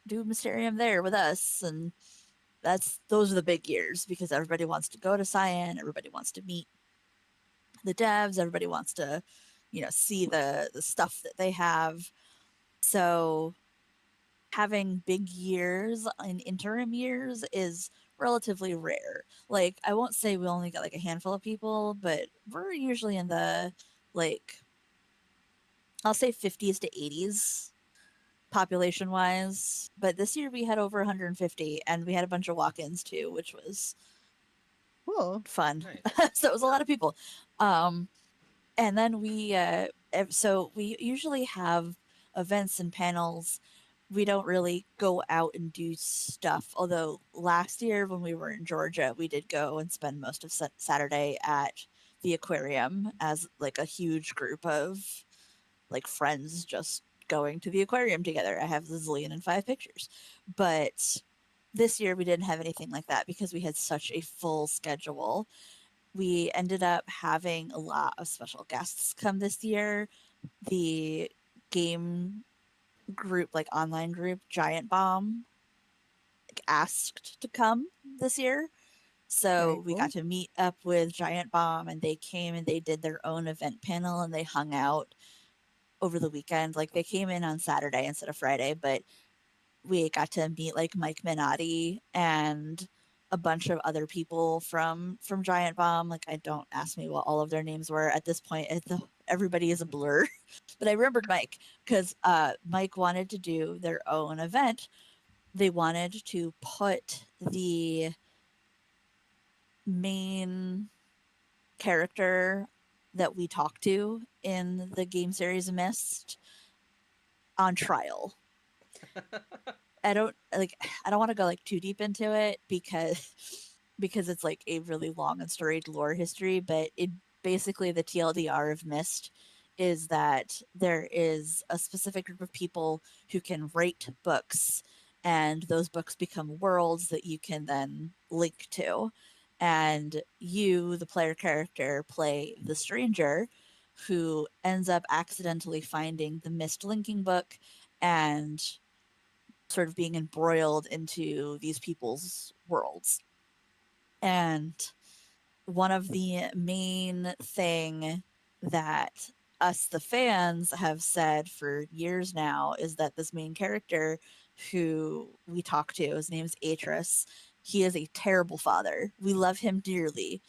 do Mysterium there with us, and those are the big years because everybody wants to go to Cyan, everybody wants to meet the devs, everybody wants to, see the stuff that they have. So having big years in interim years is relatively rare. Like, I won't say we only got like a handful of people, but we're usually in the, like, I'll say 50s to 80s population wise. But this year we had over 150 and we had a bunch of walk ins too, which was Cool. fun. Nice. So it was a lot of people. Um, and then so we usually have events and panels. We don't really go out and do stuff. Although last year when we were in Georgia, we did go and spend most of Saturday at the aquarium as like a huge group of like friends just going to the aquarium together. I have the zillion and 5 pictures. But this year we didn't have anything like that because we had such a full schedule. We ended up having a lot of special guests come this year. The game group, like online group, Giant Bomb, like, asked to come this year. Very So we cool. got to meet up with Giant Bomb and they came and they did their own event panel and they hung out over the weekend. Like, they came in on Saturday instead of Friday, but we got to meet like Mike Minotti and a bunch of other people from Giant Bomb. Like, I don't ask me what all of their names were at this point. Everybody is a blur, but I remembered Mike because Mike wanted to do their own event. They wanted to put the main character that we talk to in the game series Mist on trial. I don't want to go like too deep into it because it's like a really long and storied lore history, but it basically the TLDR of Mist is that there is a specific group of people who can write books and those books become worlds that you can then link to. And you, the player character, play the stranger who ends up accidentally finding the Mist linking book and sort of being embroiled into these people's worlds. And one of the main thing that us the fans have said for years now is that this main character who we talk to, his name's Atris, he is a terrible father. We love him dearly,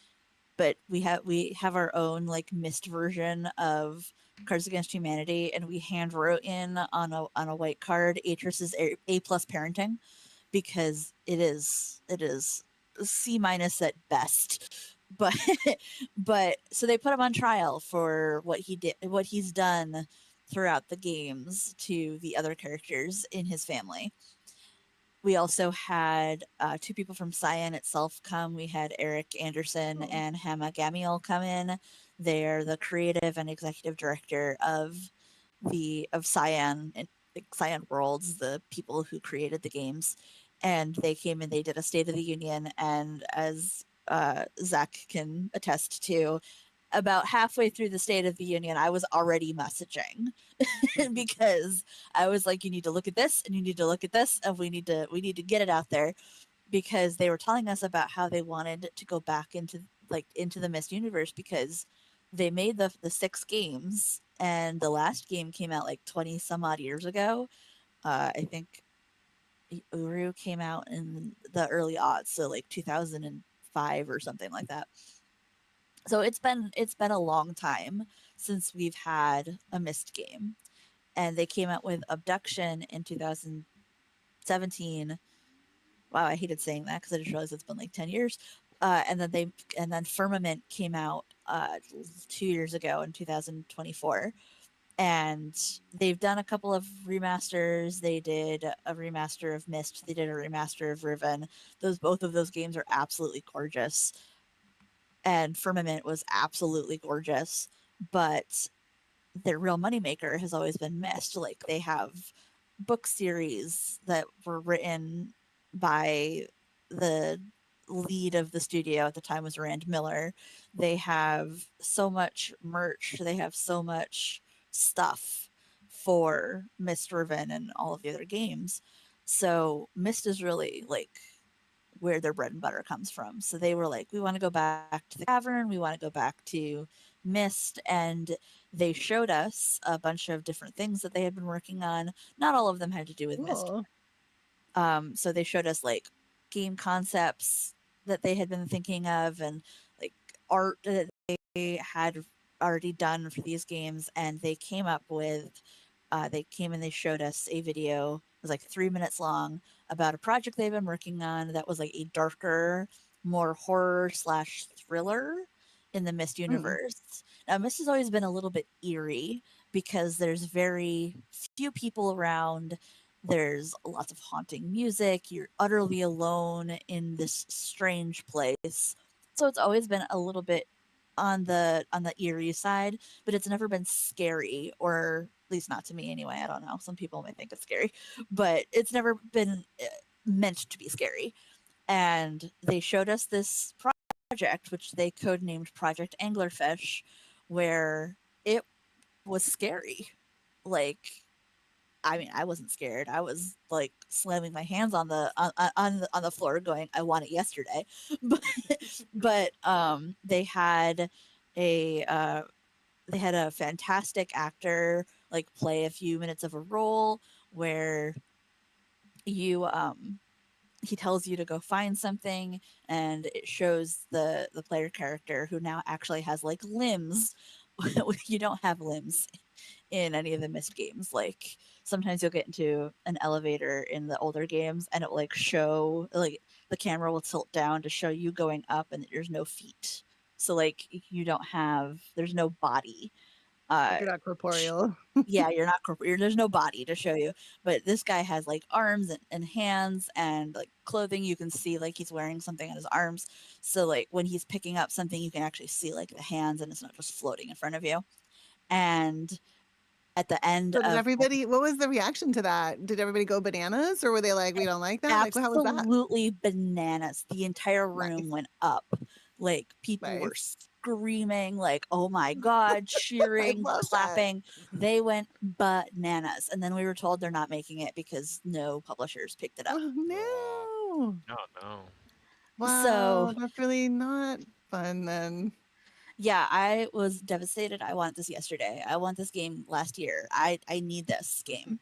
but we have our own like Mist version of Cards Against Humanity, and we hand wrote in on a white card Atris's A plus parenting because it is C minus at best. But but so they put him on trial for what he's done throughout the games to the other characters in his family. We also had 2 people from Cyan itself come. We had Eric Anderson Oh, and Hema Gamiel come in. They're the creative and executive director of Cyan and Cyan Worlds, the people who created the games. And they came and they did a State of the Union. And as Zach can attest to, about halfway through the State of the Union, I was already messaging because I was like, you need to look at this and you need to look at this and we need to get it out there because they were telling us about how they wanted to go back into the Mist universe because they made the 6 games and the last game came out like 20 some odd years ago. I think Uru came out in the early aughts, so like 2005 or something like that. So it's been a long time since we've had a Mist game, and they came out with Abduction in 2017. Wow, I hated saying that because I just realized it's been like 10 years. And then Firmament came out 2 years ago in 2024, and they've done a couple of remasters. They did a remaster of Mist. They did a remaster of Riven. Both of those games are absolutely gorgeous, and Firmament was absolutely gorgeous. But their real moneymaker has always been Mist. Like, they have book series that were written by the lead of the studio at the time was Rand Miller. They have so much merch. They have so much stuff for Mist Riven and all of the other games. So Mist is really like where their bread and butter comes from. So they were like, we want to go back to the cavern, we want to go back to Mist, and they showed us a bunch of different things that they had been working on. Not all of them had to do with Mist. Cool. So they showed us like game concepts that they had been thinking of and like art that they had already done for these games, and they came up with they came and they showed us a video. It was like 3 minutes long about a project they've been working on that was like a darker, more horror slash thriller in the Mist Mm. universe. Now, Mist has always been a little bit eerie because there's very few people around. There's lots of haunting music. You're utterly alone in this strange place. So it's always been a little bit on the eerie side, but it's never been scary, or at least not to me anyway. I don't know. Some people may think it's scary, but it's never been meant to be scary. And they showed us this project, which they codenamed Project Anglerfish, where it was scary. Like, I mean, I wasn't scared. I was like slamming my hands on on the floor, going, "I want it yesterday." But they had a they had a fantastic actor like play a few minutes of a role where you he tells you to go find something, and it shows the player character who now actually has like limbs. You don't have limbs in any of the Mist games. Like sometimes you'll get into an elevator in the older games and it will like show like the camera will tilt down to show you going up and there's no feet. So like you don't have there's no body. Like Uh you're not corporeal. yeah, you're not there's no body to show you. But this guy has like arms and hands and like clothing. You can see like he's wearing something on his arms. So like when he's picking up something you can actually see like the hands and it's not just floating in front of you. And at the end So did of everybody, what was the reaction to that? Did everybody go bananas or were they like, we don't like that? Like, how was that? absolutely bananas. The entire room Nice. went up. Like people were Nice. screaming, like, oh my God, I cheering, love that. clapping. They went bananas. And then we were told they're not making it because no publishers picked it up. Oh, Oh, no. oh no. So Wow. That's really not fun then. yeah, I was devastated. I want this yesterday. I want this game last year. I need this game.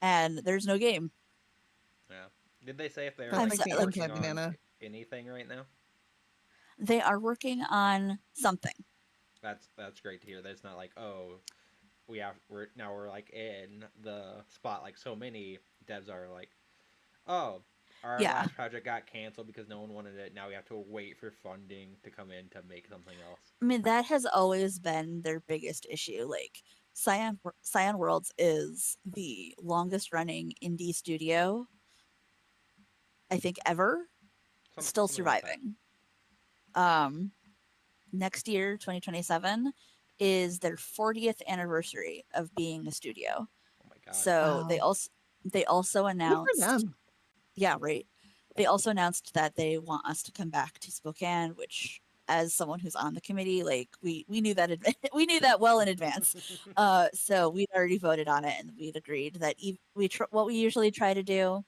And there's no game. Yeah. Did they say if they're That's I'm like like so the like working on anti-banana. anything right now? they are working on something. That's great to hear. That's not like, oh, we're like in the spot like so many devs are like, oh, our Yeah. last project got canceled because no one wanted it. Now we have to wait for funding to come in to make something else. I mean, that has always been their biggest issue. Like Cyan Worlds is the longest running indie studio I think ever, still Something like that. surviving. Next year, 2027, is their 40th anniversary of being a studio. Oh my god. So Wow. they also Good for announced, them. yeah, right. They also announced that they want us to come back to Spokane, which as someone who's on the committee, like we knew that we knew that well in advance. So we'd already voted on it and we'd agreed that what we usually try to do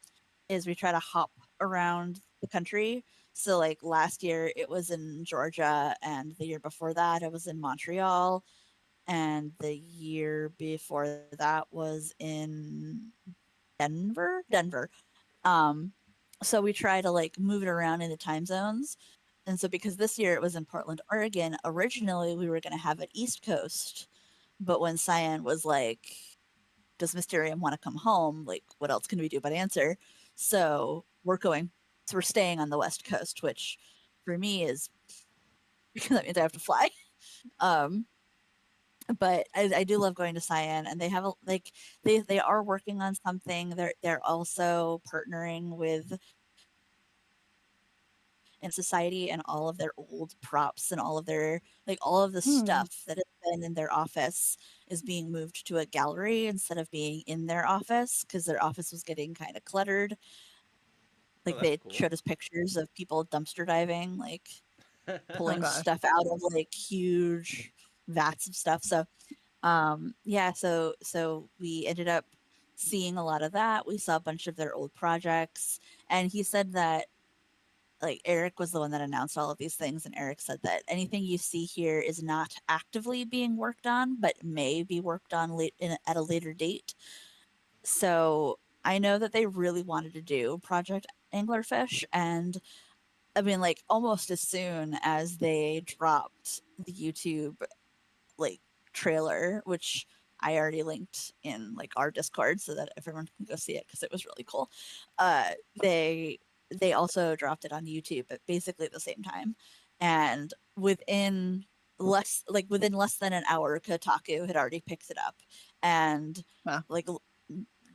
is we try to hop around the country. So like last year it was in Georgia, and the year before that it was in Montreal, and the year before that was in Denver. Um, so we try to like move it around in the time zones. And so because this year it was in Portland, Oregon, originally we were going to have it East Coast, but when Cyan was like, does Mysterium want to come home? Like, what else can we do but answer? So we're staying on the West Coast, which for me is because that means I have to fly. Um, but I do love going to Cyan, and they have like they are working on something. They're also partnering with in society, and all of their old props and all of their like all of the Hmm. stuff that has been in their office is being moved to a gallery instead of being in their office because their office was getting kind of cluttered. Oh, Like that's they cool. showed us pictures of people dumpster diving, like Oh pulling gosh. stuff out of like huge vats of stuff. So Yeah, so we ended up seeing a lot of that. We saw a bunch of their old projects, and he said that like Eric was the one that announced all of these things, and Eric said that anything you see here is not actively being worked on, but may be worked on at a later date. So I know that they really wanted to do Project Anglerfish, and I mean, like almost as soon as they dropped the YouTube like trailer, which I already linked in like our Discord so that everyone can go see it because it was really cool. Uh, they they also dropped it on YouTube at basically the same time, and within less than an hour, Kotaku had already picked it up, and Wow. like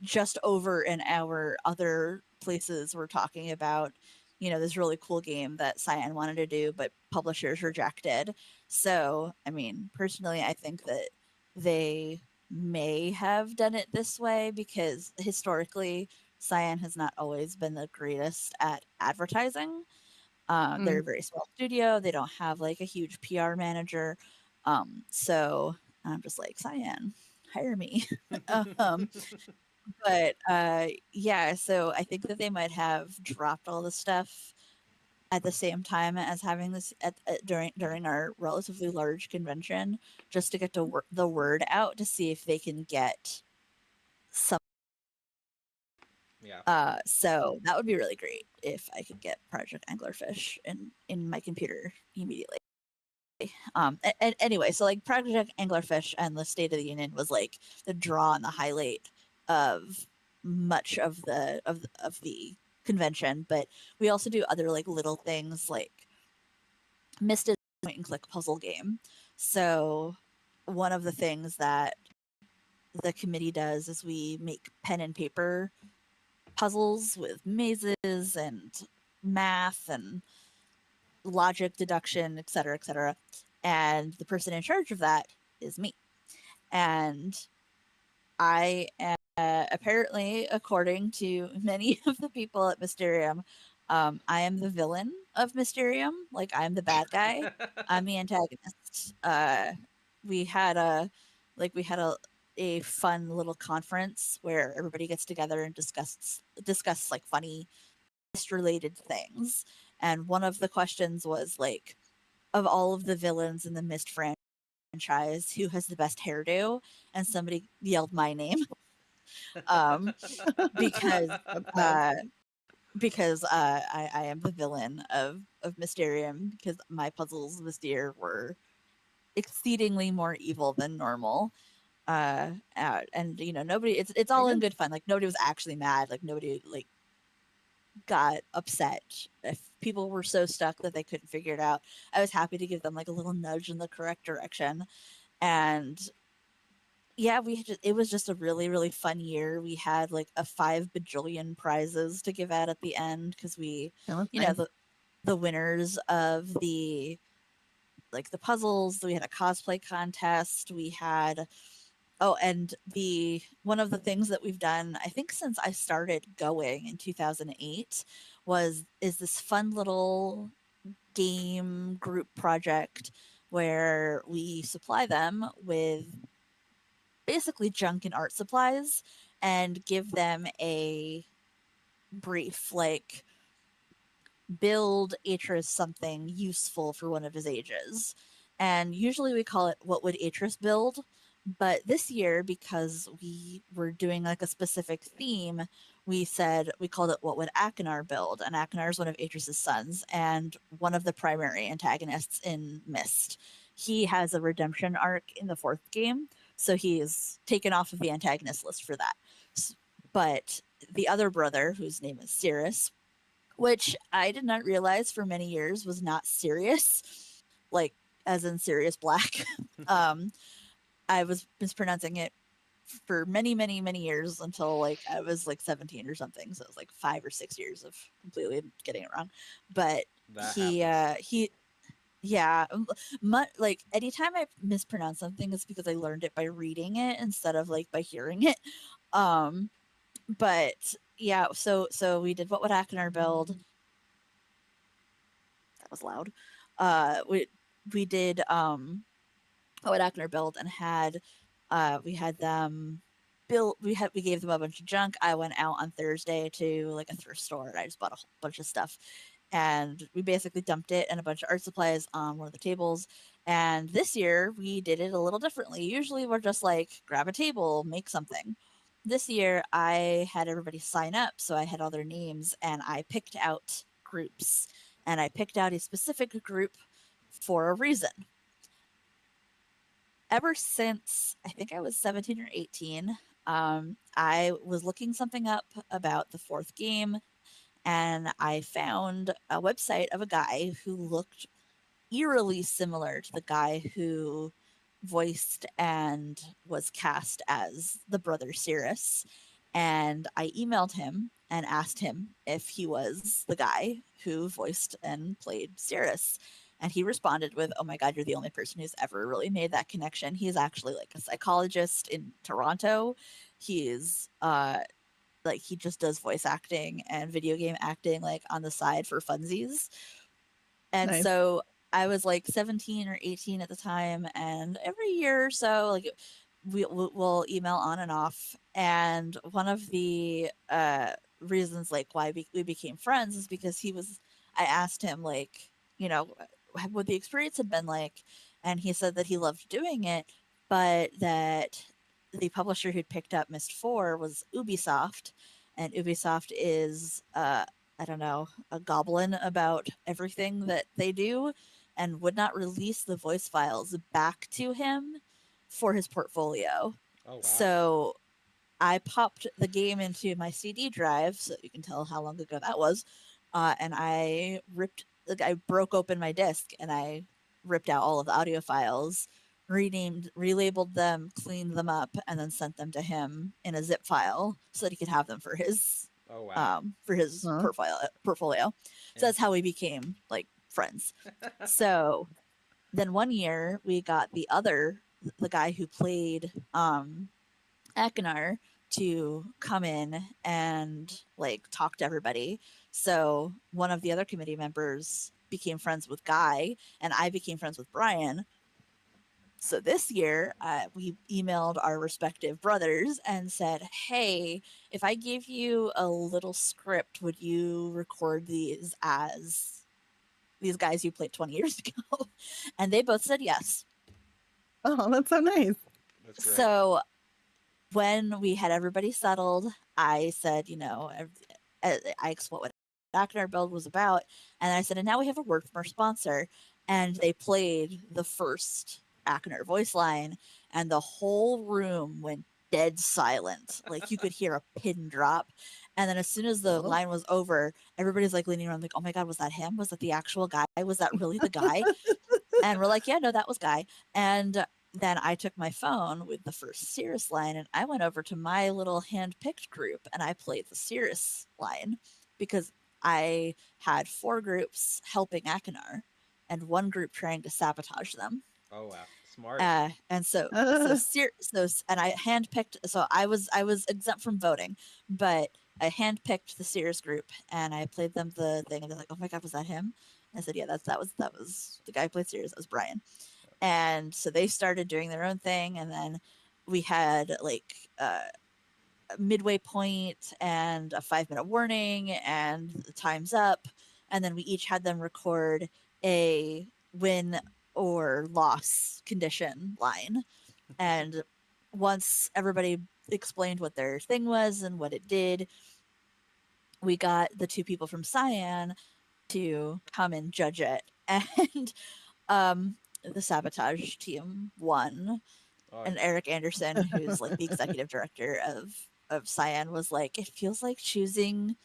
just over an hour, other places were talking about, this really cool game that Cyan wanted to do, but publishers rejected. So, I mean, personally, I think that they may have done it this way because historically, Cyan has not always been the greatest at advertising. They're a very small studio. They don't have like a huge PR manager. So I'm just like, Cyan, hire me. um, but yeah, so I think that they might have dropped all the stuff at the same time as having this during our relatively large convention, just to get the word out to see if they can get some. Yeah. So that would be really great if I could get Project Anglerfish in my computer immediately. Anyway, so like Project Anglerfish and the State of the Union was like the draw and the highlight of much of the convention, but we also do other like little things like Mist is a point and click puzzle game. So one of the things that the committee does is we make pen and paper puzzles with mazes and math and logic, deduction, et cetera. And the person in charge of that is me. And I am, apparently, according to many of the people at Mysterium, I am the villain of Mysterium. Like, I'm the bad guy. I'm the antagonist. We had a, we had a fun little conference where everybody gets together and discuss like funny related things. And one of the questions was like, of all of the villains in the Mist franchise, who has the best hairdo? And somebody yelled my name. um, because That's uh, I am the villain of Mysterium because my puzzles this year were exceedingly more evil than normal. And nobody. It's very all in good. good fun. Like nobody was actually mad. Like nobody like got upset. If people were so stuck that they couldn't figure it out, I was happy to give them like a little nudge in the correct direction. And yeah, it was just a really really fun year. We had like a 5 bajillion prizes to give out at the end because we, That was you know, nice. the winners of the puzzles. We had a cosplay contest. We had and the one of the things that we've done, I think since I started going in 2008, is this fun little game group project where we supply them with basically junk and art supplies and give them a brief like build Atris something useful for one of his ages. And usually we call it what would Atris build? But this year, because we were doing like a specific theme, we called it what would Akinar build? And Akinar is one of Atris's sons and one of the primary antagonists in Mist. He has a redemption arc in the fourth game, so he's taken off of the antagonist list for that. But the other brother, whose name is Cirrus, which I did not realize for many years was not serious, like as in Sirius Black. um, I was mispronouncing it for many, many, many years until like I was like 17 or something. So it was like 5 or 6 years of completely getting it wrong. But That happens. yeah, like anytime I mispronounce something, it's because I learned it by reading it instead of like by hearing it. Um, but yeah, so we did what would Akinar build. That was loud. We did what would Ackner build and had We had them built. We gave them a bunch of junk. I went out on Thursday to like a thrift store and I just bought a whole bunch of stuff. And we basically dumped it and a bunch of art supplies on one of the tables. And this year we did it a little differently. Usually we're just like grab a table, make something. This year I had everybody sign up, so I had all their names and I picked out groups. And I picked out a specific group for a reason. Ever since I think I was 17 or 18, I was looking something up about the fourth game, and I found a website of a guy who looked eerily similar to the guy who voiced and was cast as the brother Cirrus. And I emailed him and asked him if he was the guy who voiced and played Cirrus. And he responded with, "Oh my God, you're the only person who's ever really made that connection." He's actually like a psychologist in Toronto. He's like he just does voice acting and video game acting like on the side for funsies. And Nice. so I was like 17 or 18 at the time, and every year or so, like we'll email on and off. And one of the reasons like why we became friends is because I asked him like, you know, what the experience had been like, and he said that he loved doing it, but that the publisher who'd picked up Mist 4 was Ubisoft, and Ubisoft is I don't know, a goblin about everything that they do, and would not release the voice files back to him for his portfolio. Oh wow. So I popped the game into my CD drive, so you can tell how long ago that was, and I broke open my disc and I ripped out all of the audio files, relabeled them, cleaned them up, and then sent them to him in a zip file so that he could have them for his Oh wow. Huh. portfolio. So that's how we became like friends. So then one year we got the guy who played Akinar to come in and like talk to everybody. So one of the other committee members became friends with Guy, and I became friends with Brian. So this year, we emailed our respective brothers and said, "Hey, if I gave you a little script, would you record these as these guys you played 20 years ago?" And they both said yes. Oh, that's so nice. That's great. So when we had everybody settled, I said, I explained what Akinar build was about, and I said, and now we have a word from our sponsor. And they played the first Akinar voice line, and the whole room went dead silent. Like you could hear a pin drop. And then as soon as the Oh. line was over, everybody's like leaning around, like, "Oh my God, was that him? Was that the actual guy? Was that really the guy?" And we're like, "Yeah, no, that was Guy." And then I took my phone with the first Cirrus line and I went over to my little hand-picked group and I played the Cirrus line because I had 4 groups helping Akinar and 1 group trying to sabotage them. Oh wow. Smart. And so and I handpicked. So I was exempt from voting, but I handpicked the Sears group and I played them the thing, and they're like, "Oh my God, was that him?" I said, "Yeah, that was the guy who played Sears. That was Brian." And so they started doing their own thing, and then we had like a midway point and a 5-minute warning, and the time's up, and then we each had them record a win or loss condition line. And once everybody explained what their thing was and what it did, we got the 2 people from Cyan to come and judge it. And the sabotage team won. Oh, And Eric Anderson, who's like the executive director of Cyan, was like, "It feels like choosing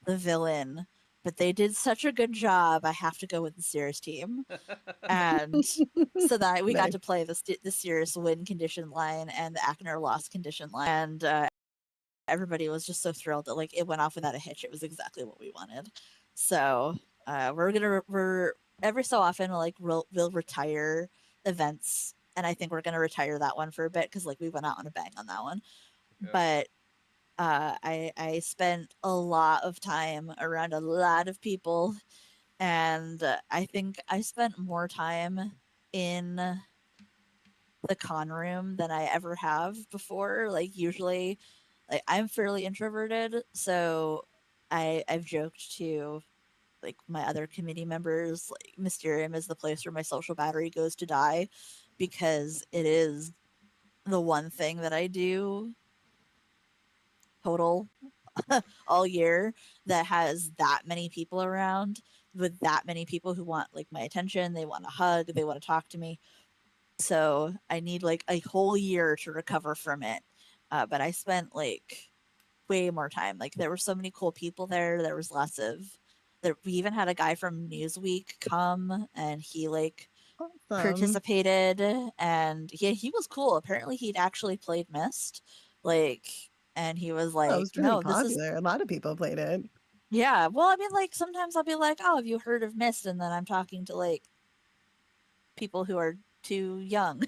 the villain, but they did such a good job. I have to go with the Cirrus team." And so that we got Nice. to play the Cirrus win condition line and the Akner loss condition line, and everybody was just so thrilled that like it went off without a hitch. It was exactly what we wanted. So we're every so often we'll retire events, and I think we're gonna retire that one for a bit because like we went out on a bang on that one. yeah. But I spent a lot of time around a lot of people, and I think I spent more time in the con room than I ever have before. Like usually, like I'm fairly introverted, so I've joked to like my other committee members, like Mysterium is the place where my social battery goes to die because it is the one thing that I do total all year that has that many people around with that many people who want like my attention, they want to hug, they want to talk to me. So I need like a whole year to recover from it. But I spent like way more time. Like there were so many cool people there. There was lots of there. We even had a guy from Newsweek come, and he like Awesome. participated, and he was cool. Apparently, he'd actually played Myst, like, and he was Oh, it like, was really "No, this is popular. A lot of people played it. yeah." Well, I mean, like sometimes I'll be like, "Oh, have you heard of Myst?" And then I'm talking to like people who are too young.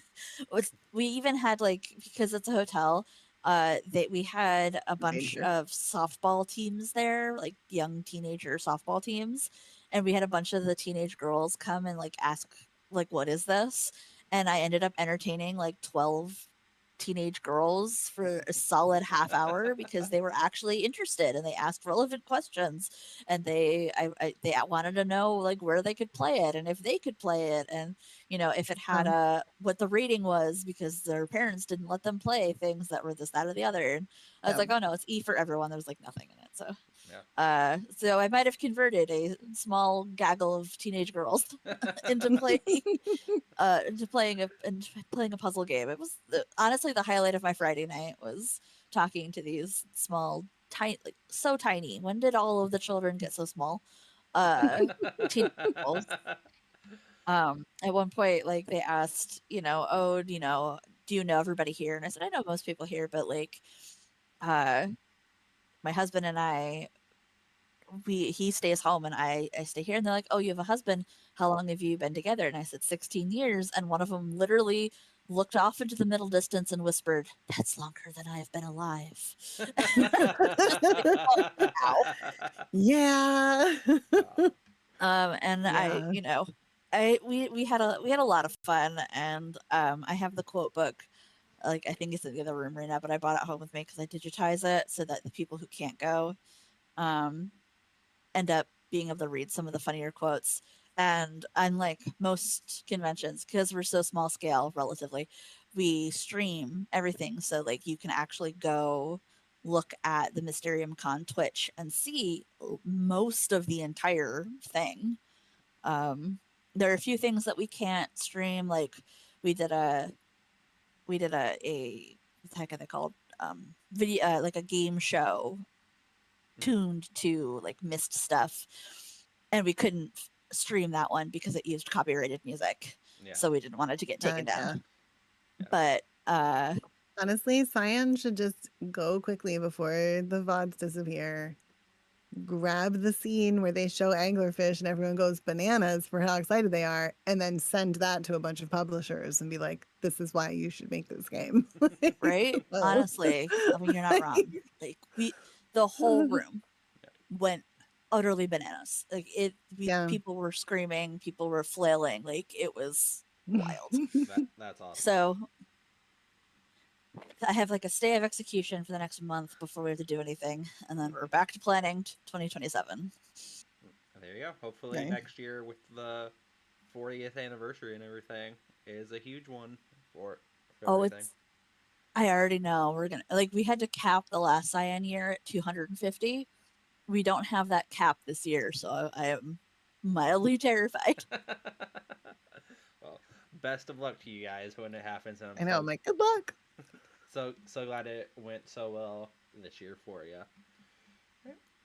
We even had like because it's a hotel, that we had a bunch Teenager. of softball teams there, like young teenager softball teams, and we had a bunch of the teenage girls come and like ask like what is this? And I ended up entertaining like 12 teenage girls for a solid half hour because they were actually interested and they asked relevant questions and they wanted to know like where they could play it and if they could play it and if it had Um, a what the rating was because their parents didn't let them play things that were this, that, or the other. And I was yeah. like, oh no, it's E for everyone. There's like nothing in it. Yeah. So I might have converted a small gaggle of teenage girls into playing a puzzle game. It was honestly the highlight of my Friday night was talking to these small, tiny, like so tiny. When did all of the children get so small? Teenage girls. At one point, like they asked, oh, do you know everybody here? And I said, I know most people here, but like, uh, my husband and I, he stays home and I stay here. And they're like, oh, you have a husband. How long have you been together? And I said, 16 years. And one of them literally looked off into the middle distance and whispered, that's longer than I've been alive. Ow. Yeah. And Yeah. we had a lot of fun, and I have the quote book. Like I think it's in the other room right now, but I bought it home with me because I digitize it so that the people who can't go um, end up being able to read some of the funnier quotes. And unlike most conventions, because we're so small scale relatively, we stream everything. So like you can actually go look at the Mysterium Con Twitch and see most of the entire thing. Um, there are a few things that we can't stream, like we did a a what the heck are they called? Video like a game show tuned to like missed stuff, and we couldn't stream that one because it used copyrighted music, Yeah. so we didn't want it to get taken Yeah. down. Yeah. But Honestly, Cyan should just go quickly before the VODs disappear. Grab the scene where they show anglerfish and everyone goes bananas for how excited they are, and then send that to a bunch of publishers and be like, this is why you should make this game. right, Whoa. honestly, I mean you're not wrong. Like the whole room went utterly bananas. Like Yeah. people were screaming, people were flailing, like it was wild. That's awesome. So I have like a stay of execution for the next month before we have to do anything, and then we're back to planning 2027. There you go. Hopefully Okay. next year with the 40th anniversary and everything is a huge one for Oh, everything. I already know we're gonna like we had to cap the last Cyan year at 250. We don't have that cap this year, so I am mildly terrified. Well, best of luck to you guys when it happens. And I know. I'm like, good luck. so glad it went so well this year for you.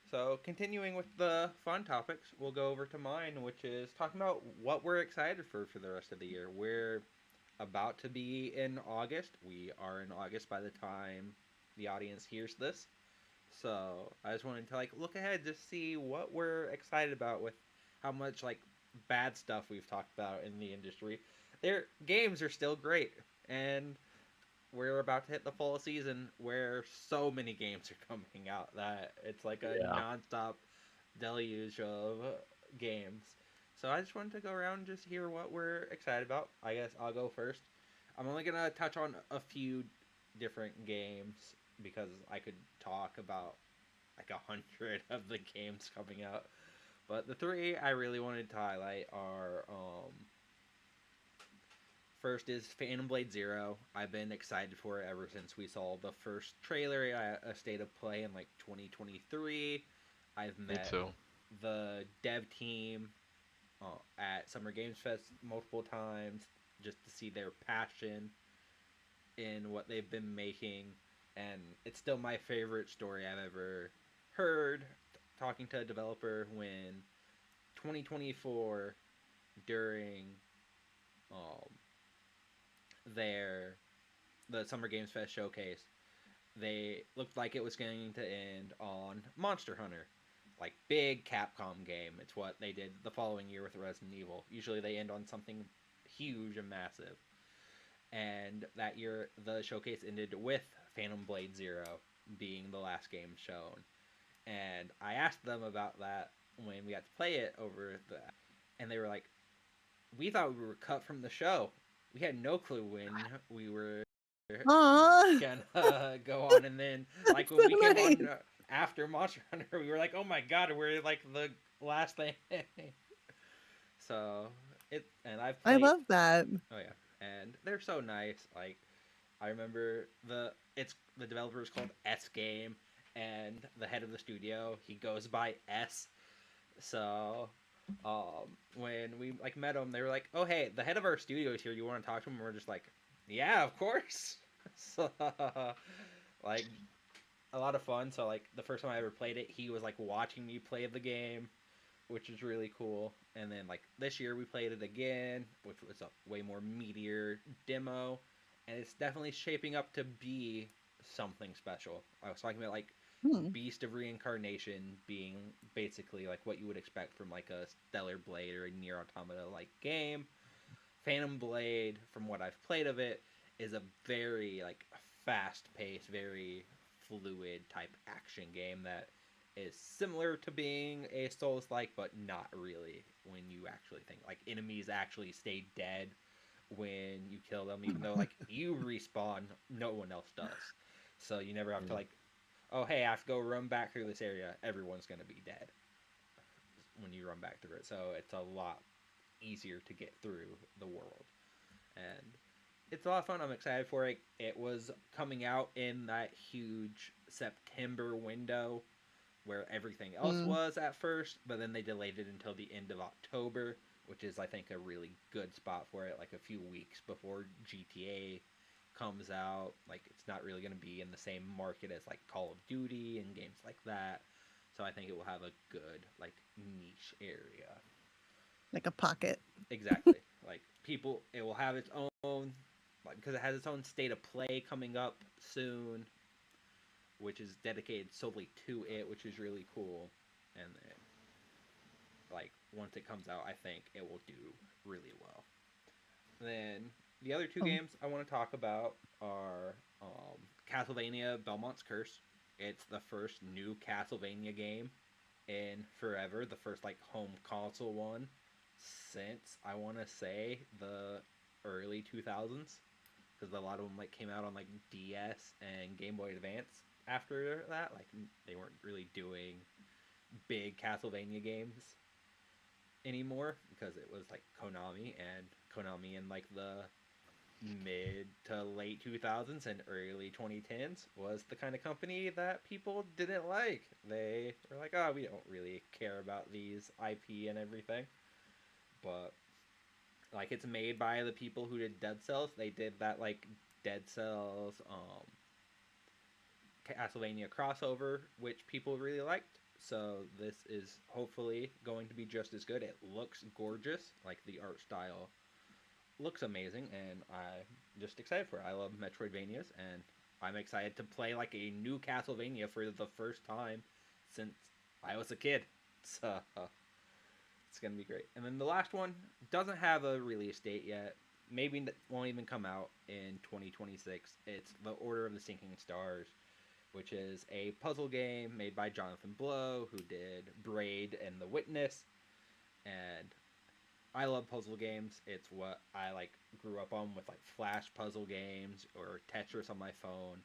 So continuing with the fun topics, we'll go over to mine, which is talking about what we're excited for the rest of the year. We're about to be in August. We are in August by the time the audience hears this. So I just wanted to like look ahead to see what we're excited about with how much like bad stuff we've talked about in the industry. Their games are still great, and we're about to hit the fall season where so many games are coming out that it's like a nonstop deluge of games. So I just wanted to go around and just hear what we're excited about. I guess I'll go first. I'm only gonna touch on a few different games because I could talk about like 100 of the games coming out. But the three I really wanted to highlight are first is Phantom Blade Zero. I've been excited for it ever since we saw the first trailer at a State of Play in like 2023. I've met the dev team at Summer Games Fest multiple times just to see their passion in what they've been making, and it's still my favorite story I've ever heard. Talking to a developer when 2024 during the Summer Games Fest showcase, they looked like it was going to end on Monster Hunter, like big Capcom game. It's what they did the following year with Resident Evil. Usually they end on something huge and massive. And that year the showcase ended with Phantom Blade Zero being the last game shown. And I asked them about that when we got to play it over that, and they were like, "We thought we were cut from the show. We had no clue when we were gonna go on." And then, like when we came on after Monster Hunter, we were like, "Oh my god, we're like the last thing." So I love that. Oh yeah, and they're so nice. Like I remember the developer is called S Game, and the head of the studio, he goes by S. So when we like met him, they were like, "Oh hey, the head of our studio is here. You want to talk to him?" And we're just like, "Yeah, of course." So like a lot of fun. So like the first time I ever played it, he was like watching me play the game, which is really cool. And then like this year we played it again, which was a way more meatier demo, and it's definitely shaping up to be something special. I was talking about like Beast of Reincarnation being basically like what you would expect from like a Stellar Blade or a Nier Automata like game. Phantom Blade, from what I've played of it, is a very like fast-paced, very fluid type action game that is similar to being a Souls-like, but not really when you actually think. Like, enemies actually stay dead when you kill them, even though, like, you respawn, no one else does. So you never have to, like, oh, hey, I have to go run back through this area. Everyone's going to be dead when you run back through it. So it's a lot easier to get through the world. And it's a lot of fun. I'm excited for it. It was coming out in that huge September window where everything else was at first, but then they delayed it until the end of October, which is, I think, a really good spot for it, like a few weeks before GTA comes out. Like, it's not really going to be in the same market as, like, Call of Duty and games like that. So I think it will have a good, like, niche area. Like a pocket. Exactly. Like, people, it will have its own, like, because it has its own State of Play coming up soon, which is dedicated solely to it, which is really cool. And then, like, once it comes out, I think it will do really well. Then, the other two games I want to talk about are Castlevania Belmont's Curse. It's the first new Castlevania game in forever. The first, like, home console one since, I want to say, the early 2000s. Because a lot of them, like, came out on, like, DS and Game Boy Advance after that. Like, they weren't really doing big Castlevania games anymore because it was like Konami in like the mid to late 2000s and early 2010s was the kind of company that people didn't like. They were like, "Oh, we don't really care about these IP and everything." But like, it's made by the people who did Dead Cells. They did that like Dead Cells Castlevania crossover, which people really liked. So this is hopefully going to be just as good. It looks gorgeous. Like, the art style looks amazing, and I'm just excited for it. I love Metroidvanias, and I'm excited to play like a new Castlevania for the first time since I was a kid. So it's gonna be great. And then the last one doesn't have a release date yet. Maybe won't even come out in 2026. It's The Order of the Sinking Stars, which is a puzzle game made by Jonathan Blow, who did Braid and The Witness. And I love puzzle games. It's what I like grew up on with like Flash puzzle games or Tetris on my phone,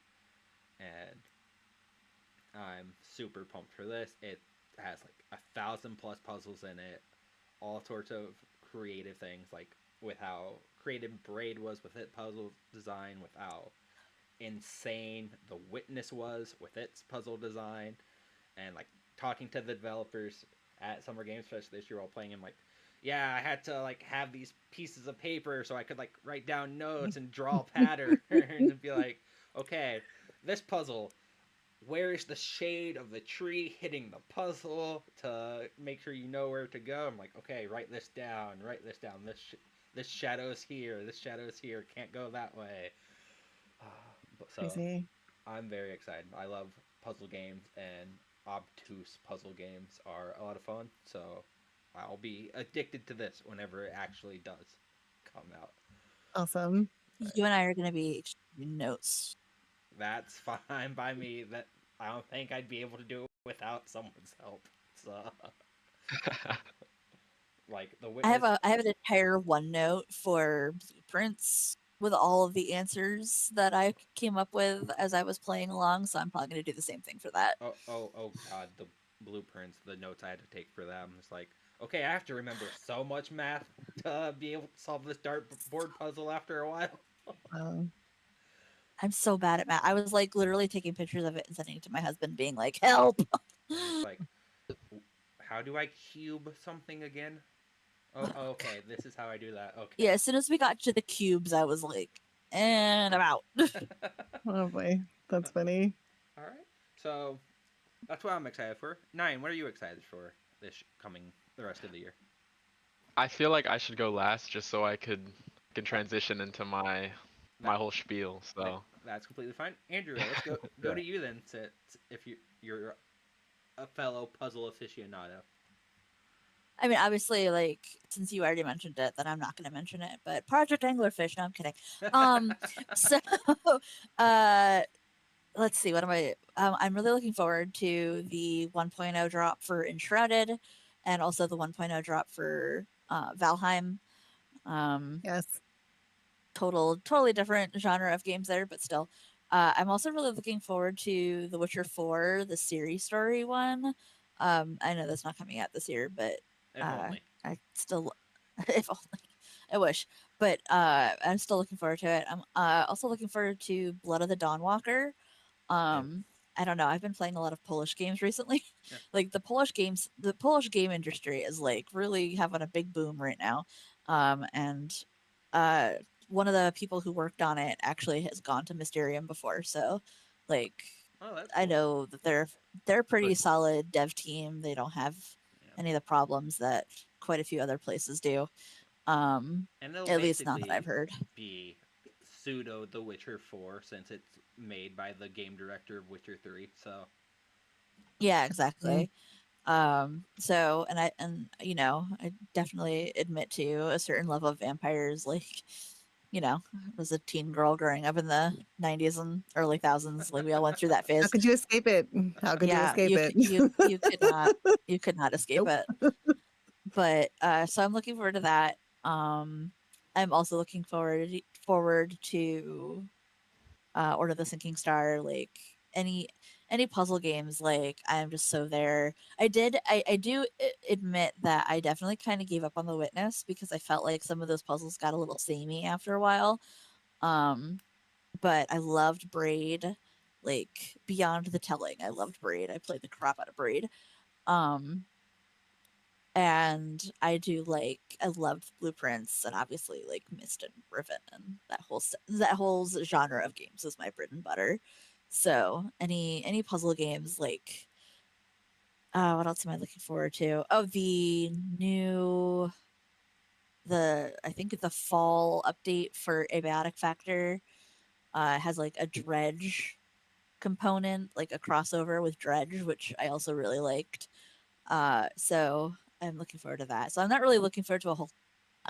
and I'm super pumped for this. It has like 1,000+ puzzles in it, all sorts of creative things, like with how creative Braid was with its puzzle design, with how insane The Witness was with its puzzle design, and like talking to the developers at Summer Games Fest this year while playing, I'm like, yeah, I had to like have these pieces of paper so I could like write down notes and draw patterns and be like, okay, this puzzle, where is the shade of the tree hitting the puzzle to make sure you know where to go? I'm like, okay, write this down, write this down. This shadow's here, this shadow's here, can't go that way. So Crazy. I'm very excited. I love puzzle games, and obtuse puzzle games are a lot of fun. So I'll be addicted to this whenever it actually does come out. Awesome. You and I are going to be exchanging notes. That's fine by me. That I don't think I'd be able to do it without someone's help. So, like the Witness. I have an entire OneNote for blueprints with all of the answers that I came up with as I was playing along. So I'm probably going to do the same thing for that. Oh God, the blueprints, the notes I had to take for them. It's like, okay, I have to remember so much math to be able to solve this dartboard puzzle after a while. I'm so bad at math. I was like literally taking pictures of it and sending it to my husband, being like, "Help!" It's like, how do I cube something again? Oh, okay, this is how I do that. Okay. Yeah, as soon as we got to the cubes, I was like, "And I'm out." Oh boy, that's funny. All right, so that's what I'm excited for. Nine, what are you excited for this coming the rest of the year? I feel like I should go last just so I can transition into my whole spiel. So that's completely fine. Andrew, let's go Yeah. to you then. If you're a fellow puzzle aficionado. I mean, obviously, like since you already mentioned it, then I'm not going to mention it. But Project Anglerfish. No, I'm kidding. So, let's see. What am I? I'm really looking forward to the 1.0 drop for Enshrouded, and also the 1.0 drop for Valheim. Yes. Totally different genre of games there, but still. I'm also really looking forward to The Witcher 4, the series story one. I know that's not coming out this year, but If only. I still, if only, I wish. But I'm still looking forward to it. I'm also looking forward to Blood of the Dawnwalker. I don't know. I've been playing a lot of Polish games recently. Yeah. Like the Polish game industry is like really having a big boom right now. And one of the people who worked on it actually has gone to Mysterium before. So, like, Oh, that's I cool. know that they're a pretty But- solid dev team. They don't have any of the problems that quite a few other places do. And it'll At least not that basically I've heard. be pseudo The Witcher 4 since it's made by the game director of Witcher 3. So Yeah, exactly. So and you know, I definitely admit to a certain level of vampires, like, you know, I was a teen girl growing up in the 90s and early thousands. Like we all went through that How phase. could you escape it? How could you Yeah, escape it? you could not escape it. But so I'm looking forward to that. I'm also looking forward to Order of the Sinking Star, like any puzzle games. Like I'm just so there. I do admit that I definitely kind of gave up on The Witness because I felt like some of those puzzles got a little samey after a while. But I loved Braid, like beyond the telling. I loved Braid. I played the crap out of Braid. And I loved Blueprints, and obviously like Mist and Riven and that whole genre of games is my bread and butter. So any puzzle games, like what else am I looking forward to? Oh, I think the fall update for Abiotic Factor has like a dredge component, like a crossover with dredge, which I also really liked. So I'm looking forward to that. So I'm not really looking forward to a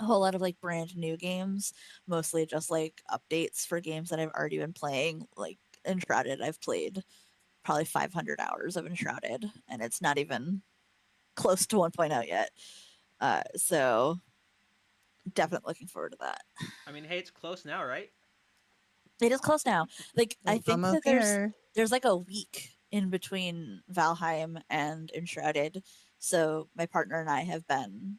whole lot of like brand new games, mostly just like updates for games that I've already been playing. Like Enshrouded, I've played probably 500 hours of Enshrouded, and it's not even close to 1.0 yet. So definitely looking forward to that. I mean, hey, it's close now, right? It is close now. Like I It's think almost that here. there's like a week in between Valheim and Enshrouded. So my partner and I have been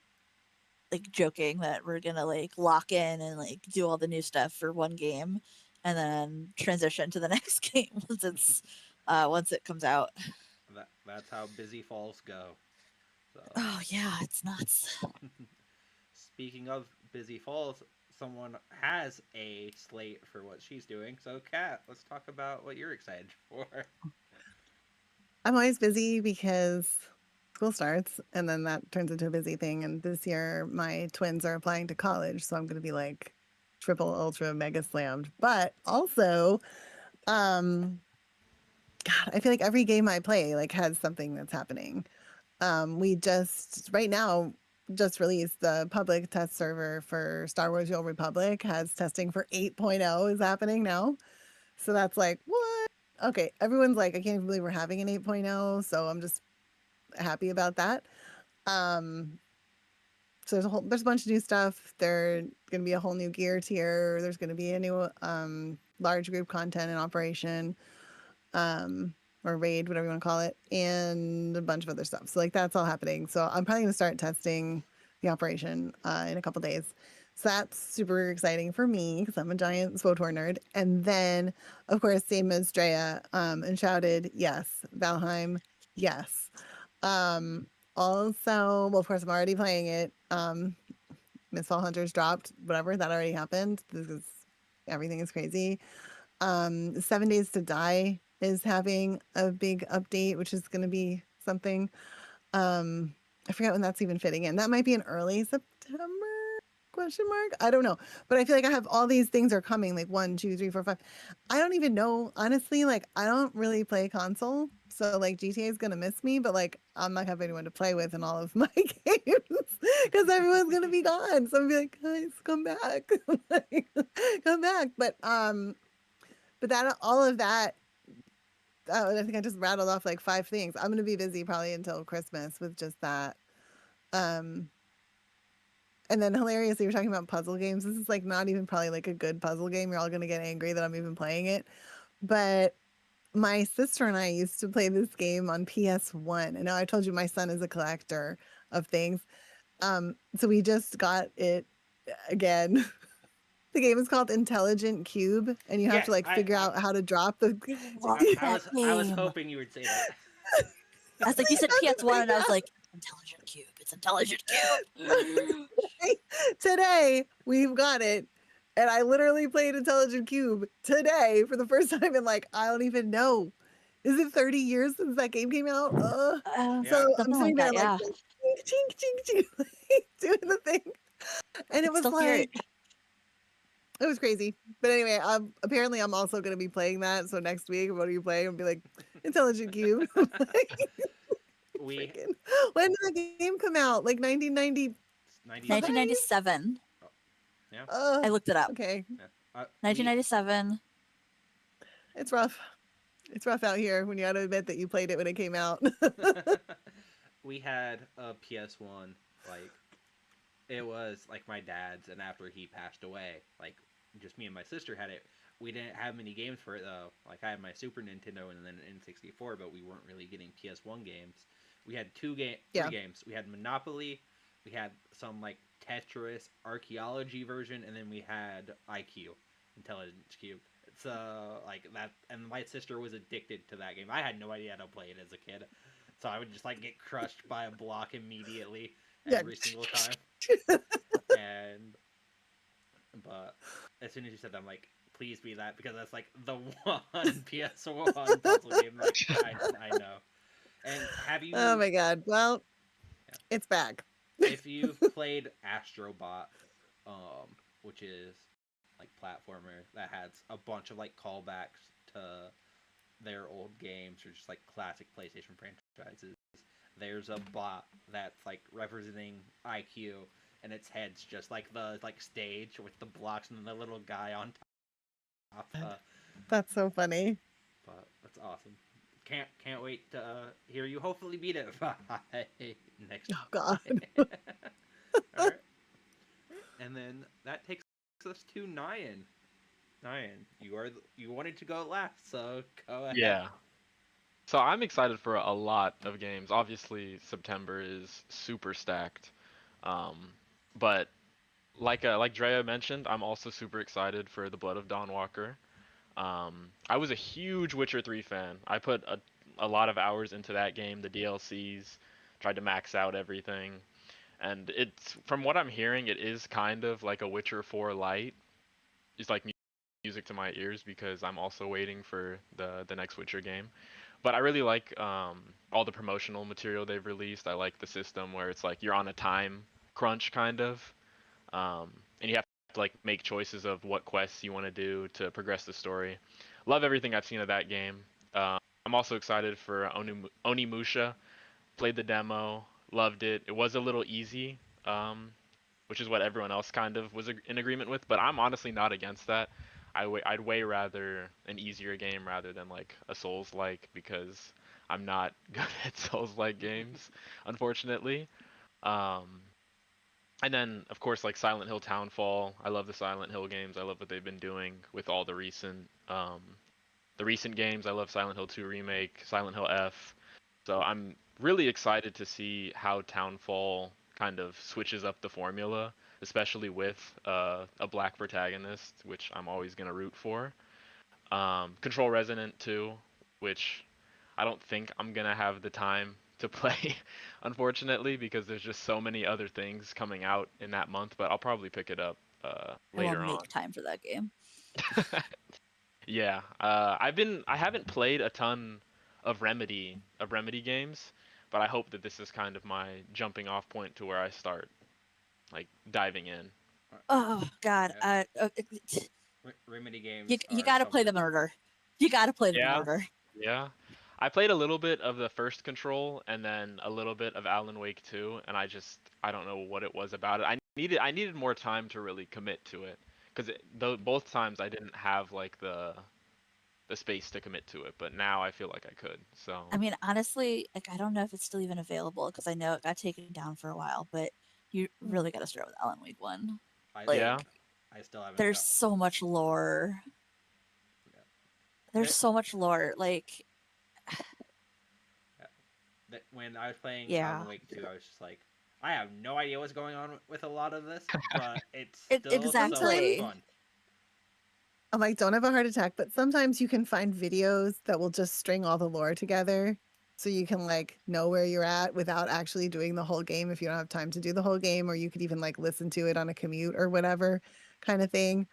like joking that we're gonna like lock in and like do all the new stuff for one game and then transition to the next game once it comes out. That's how busy falls go. So, Oh yeah, it's nuts. speaking of busy falls, someone has a slate for what she's doing. So, Kat, let's talk about what you're excited for. I'm always busy because school starts and then that turns into a busy thing. And this year, my twins are applying to college. So I'm going to be like triple, ultra, mega slammed. But also, God, I feel like every game I play like has something that's happening. We just, right now, just released the public test server for Star Wars The Old Republic has testing for 8.0 is happening now. So that's like, what? Okay, everyone's like, I can't even believe we're having an 8.0. So I'm just happy about that. So there's a bunch of new stuff. There's going to be a whole new gear tier. There's going to be a new large group content in operation, or raid, whatever you want to call it, and a bunch of other stuff. So like that's all happening. So I'm probably going to start testing the operation in a couple days. So that's super exciting for me because I'm a giant SWTOR nerd. And then, of course, same as Drea, and shouted, yes. Valheim, yes. Also, well, of course, I'm already playing it. Mistfall Hunters dropped, whatever, that already happened. This is, everything is crazy. 7 Days to Die is having a big update, which is going to be something. I forget when that's even fitting in. That might be in early September? Question mark? I don't know. But I feel like I have all these things are coming, like 1, 2, 3, 4, 5. I don't even know, honestly, like I don't really play console. So like GTA is gonna miss me, but like I'm not gonna have anyone to play with in all of my games because everyone's gonna be gone. So I'm gonna be like, guys, come back. Like, come back. But that all of that, I think I just rattled off like 5 things. I'm gonna be busy probably until Christmas with just that. And then hilariously, we're talking about puzzle games. This is like not even probably like a good puzzle game. You're all gonna get angry that I'm even playing it. But my sister and I used to play this game on PS1. And now I told you my son is a collector of things. So we just got it again. The game is called Intelligent Cube, and you have Yes, to like figure out how to drop the. Love that I was game. hoping you would say that. I was like, you said PS1, and I was like, Intelligent Cube. It's Intelligent Cube. Today we've got it, and I literally played Intelligent Cube today for the first time in like I don't even know. Is it 30 years since that game came out? Yeah. So I'm Something sitting like there that, like yeah. chink, chink, chink, like, doing the thing, and it was Still hear it. like it was crazy. But anyway, apparently I'm also going to be playing that. So next week, what are you playing? I'll be like Intelligent Cube. Like, We when did the game come out? Like 1990. 1997. Yeah. I looked it up. Okay, 1997. it's rough. It's rough out here when you got to admit that you played it when it came out. We had a PS1, like it was like my dad's, and after he passed away, like just me and my sister had it. We didn't have many games for it though. Like I had my Super Nintendo and then an N64, but we weren't really getting PS1 games. We had three games. We had Monopoly, we had some like Tetris archaeology version, and then we had IQ, Intelligence Cube. So like that, and my sister was addicted to that game. I had no idea how to play it as a kid, so I would just like get crushed by a block immediately every single time. But as soon as you said that, I'm like, please be that, because that's like the one PS1 puzzle game like I know. And have you? Oh my god! Well, it's back. If you've played Astrobot, which is like platformer that has a bunch of like callbacks to their old games or just like classic PlayStation franchises, there's a bot that's like representing IQ, and its head's just like the stage with the blocks and the little guy on top. That's so funny. But that's awesome. Can't wait to hear you hopefully beat it by next. Oh god. All right. And then that takes us to Nyan. Nyan, you wanted to go last, so go ahead. Yeah. So I'm excited for a lot of games. Obviously, September is super stacked. Um, but like Drea mentioned, I'm also super excited for The Blood of Dawn Walker. I was a huge Witcher 3 fan. I put a lot of hours into that game, the DLCs, tried to max out everything. And it's from what I'm hearing, it is kind of like a Witcher 4 light. It's like music to my ears because I'm also waiting for the next Witcher game. But I really like all the promotional material they've released. I like the system where it's like you're on a time crunch kind of, and you have to like make choices of what quests you want to do to progress the story. Love everything I've seen of that game. I'm also excited for Onimusha. Played the demo, loved it. It was a little easy, which is what everyone else kind of was in agreement with. But I'm honestly not against that. I'd way rather an easier game rather than like a Souls-like because I'm not good at Souls-like games, unfortunately. Um, and then of course like Silent Hill Townfall. I love the Silent Hill games. I love what they've been doing with all the recent games. I love Silent Hill 2 Remake, Silent Hill F. So I'm really excited to see how Townfall kind of switches up the formula, especially with a black protagonist, which I'm always going to root for. Control Resonant 2, which I don't think I'm going to have the time to play, unfortunately, because there's just so many other things coming out in that month, but I'll probably pick it up I later will on. make time for that game. Yeah, I haven't played a ton of Remedy games, but I hope that this is kind of my jumping off point to where I start like diving in. Oh God, Remedy games. you are got to play something- them in order. You got to play them in Yeah. order. Yeah. I played a little bit of the first Control and then a little bit of Alan Wake 2, and I don't know what it was about it. I needed more time to really commit to it because both times I didn't have like the space to commit to it, but now I feel like I could. So I mean, honestly, like I don't know if it's still even available because I know it got taken down for a while, but you really got to start with Alan Wake 1. Like, yeah. I still haven't. There's so much lore. Yeah. There's so much lore. Like, When I was playing Yeah. Alan Wake 2, I was just like, I have no idea what's going on with a lot of this, but it's still Exactly. so much fun. I'm like, don't have a heart attack, but sometimes you can find videos that will just string all the lore together so you can like know where you're at without actually doing the whole game if you don't have time to do the whole game, or you could even like listen to it on a commute or whatever kind of thing.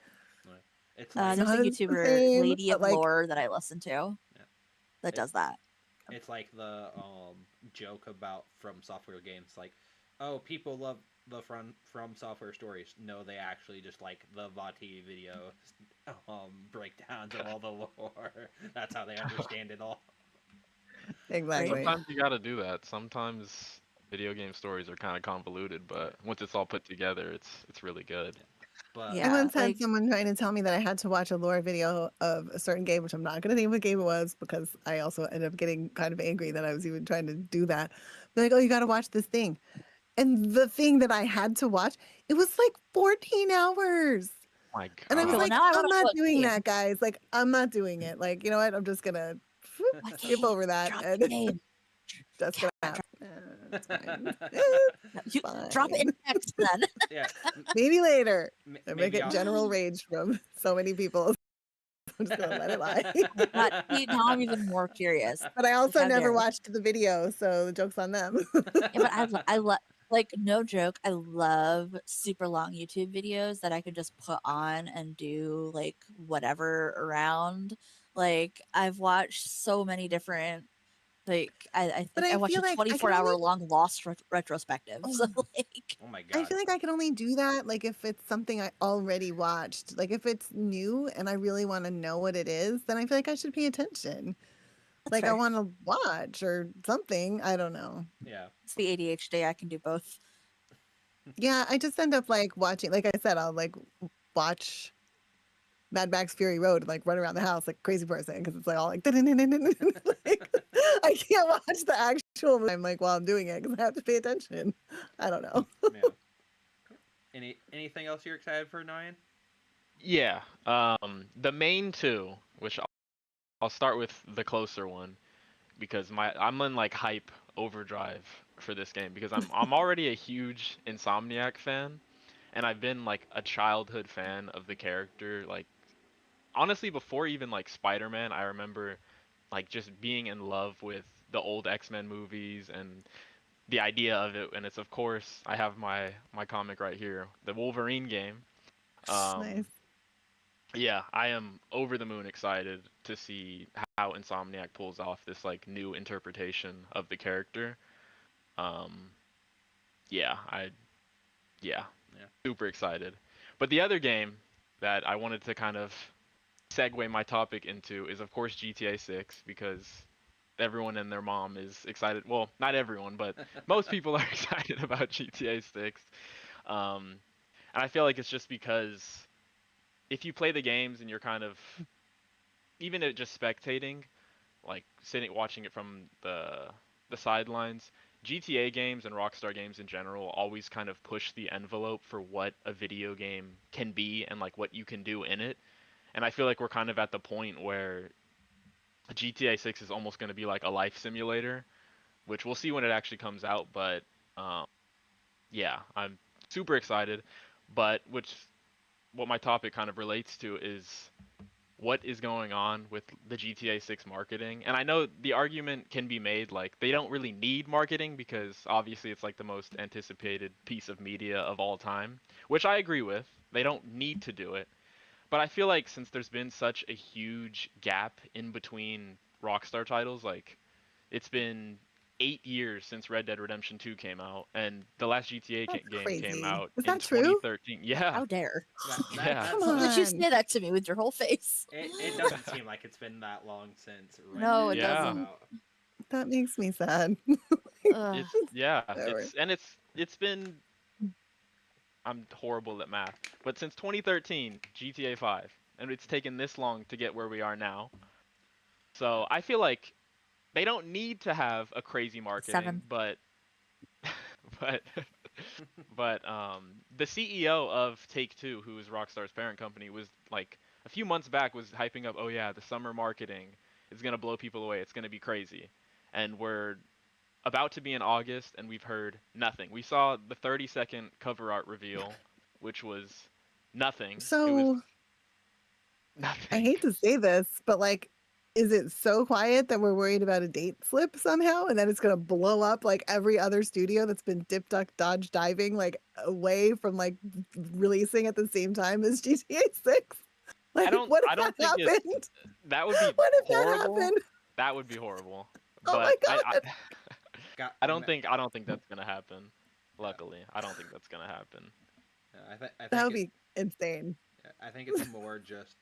It's like, there's a not as the YouTuber, same, Lady but, of like- Lore, that I listen to that does that. it's like the joke about From Software games, like, oh, people love the From Software stories. No, they actually just like the Vati video breakdowns of all the lore. That's how they understand it all. Exactly. Sometimes you gotta do that. Sometimes video game stories are kind of convoluted, but once it's all put together, it's really good. But Yeah. I once had like- someone trying to tell me that I had to watch a lore video of a certain game, which I'm not going to name what game it was because I also ended up getting kind of angry that I was even trying to do that. They're like, oh, you got to watch this thing. And the thing that I had to watch, it was like 14 hours. My And I was God. Well, like, now I I'm wanna not know what doing game. that, guys. Like, I'm not doing it. Like, you know what? I'm just going to What skip game? over that. Drop And the game. that's going to Yeah, happen. It's fine. No, you drop it Fine. in text then. yeah, Maybe later. I maybe may get I'll- general rage from so many people. I'm just going to let it lie. But see, now I'm even more curious. But I also How never dare you. watched the video, so the joke's on them. Yeah, but I love, like, no joke, I love super long YouTube videos that I could just put on and do like whatever around. Like, I've watched so many different, like, I But think I I watched feel a like I can 24-hour only- long Lost retrospective. So like, Oh my god. I feel like I can only do that like if it's something I already watched. Like if it's new and I really want to know what it is, then I feel like I should pay attention. that's Like I fair. want to watch or something. I don't know. Yeah. It's the ADHD. I can do both. Yeah, I just end up like watching. Like I said, I'll like watch Mad Max Fury Road and like run around the house like a crazy person because it's like all like, like I can't watch the actual. I'm like while I'm doing it because I have to pay attention. I don't know. Yeah. Anything else you're excited for, Nyan? Yeah. The main two, which I'll start with the closer one because I'm in like hype overdrive for this game because I'm already a huge Insomniac fan, and I've been like a childhood fan of the character. Like honestly, before even like Spider-Man, I remember like just being in love with the old X-Men movies and the idea of it. And it's of course I have my comic right here, the Wolverine game. Um, Nice. yeah, I am over the moon excited to see how Insomniac pulls off this like new interpretation of the character. Um, yeah, yeah, Yeah. super excited. But the other game that I wanted to kind of segue my topic into is of course GTA 6 because everyone and their mom is excited. Well, not everyone, but most people are excited about GTA 6. Um, and I feel like it's just because if you play the games and you're kind of even at just spectating, like sitting watching it from the sidelines, GTA games and Rockstar games in general always kind of push the envelope for what a video game can be and like what you can do in it. And I feel like we're kind of at the point where GTA 6 is almost going to be like a life simulator, which we'll see when it actually comes out. But um, yeah, I'm super excited. But what my topic kind of relates to is what is going on with the GTA 6 marketing. And I know the argument can be made like they don't really need marketing because obviously it's like the most anticipated piece of media of all time, which I agree with. They don't need to do it. But I feel like since there's been such a huge gap in between Rockstar titles, like it's been 8 years since Red Dead Redemption 2 came out, and the last GTA That's game came crazy. out Is in that true? 2013. Yeah, How dare? yeah. Come How did you on. say that to me with your whole face? It doesn't seem like it's been that long since Red No, Dead it came Yeah. doesn't. out. That makes me sad. Ugh. Whatever. It's been I'm horrible at math, but since 2013 GTA 5, and it's taken this long to get where we are now. So I feel like they don't need to have a crazy marketing, 7. but but the CEO of Take Two, who is Rockstar's parent company, was like a few months back was hyping up, oh yeah, the summer marketing is gonna blow people away. It's gonna be crazy, and we're about to be in August, and we've heard nothing. We saw the 30-second cover art reveal, which was nothing. It was So I nothing. hate to say this, but like, is it so quiet that we're worried about a date slip somehow and then it's going to blow up like every other studio that's been dip, duck, dodge, diving like away from like releasing at the same time as GTA 6? Like, what I if that don't think it's happened? that would be What if that horrible. happened? That would be horrible. Oh But my God. Got, I don't think that's gonna happen. Yeah. Luckily, I don't think that's gonna happen. I That think would be insane. I think it's more just,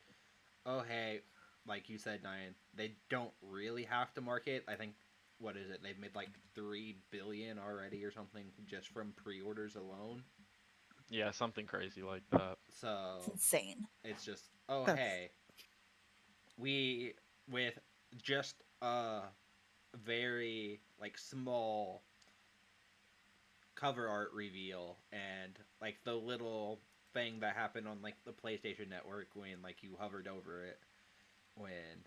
oh hey, like you said, Nyan, they don't really have to market. I think what is it? They've made like 3 billion already or something just from pre-orders alone. Yeah, something crazy like that. It's So insane. it's just, oh That's- hey, we with just a very like small cover art reveal and like the little thing that happened on like the PlayStation Network when like you hovered over it when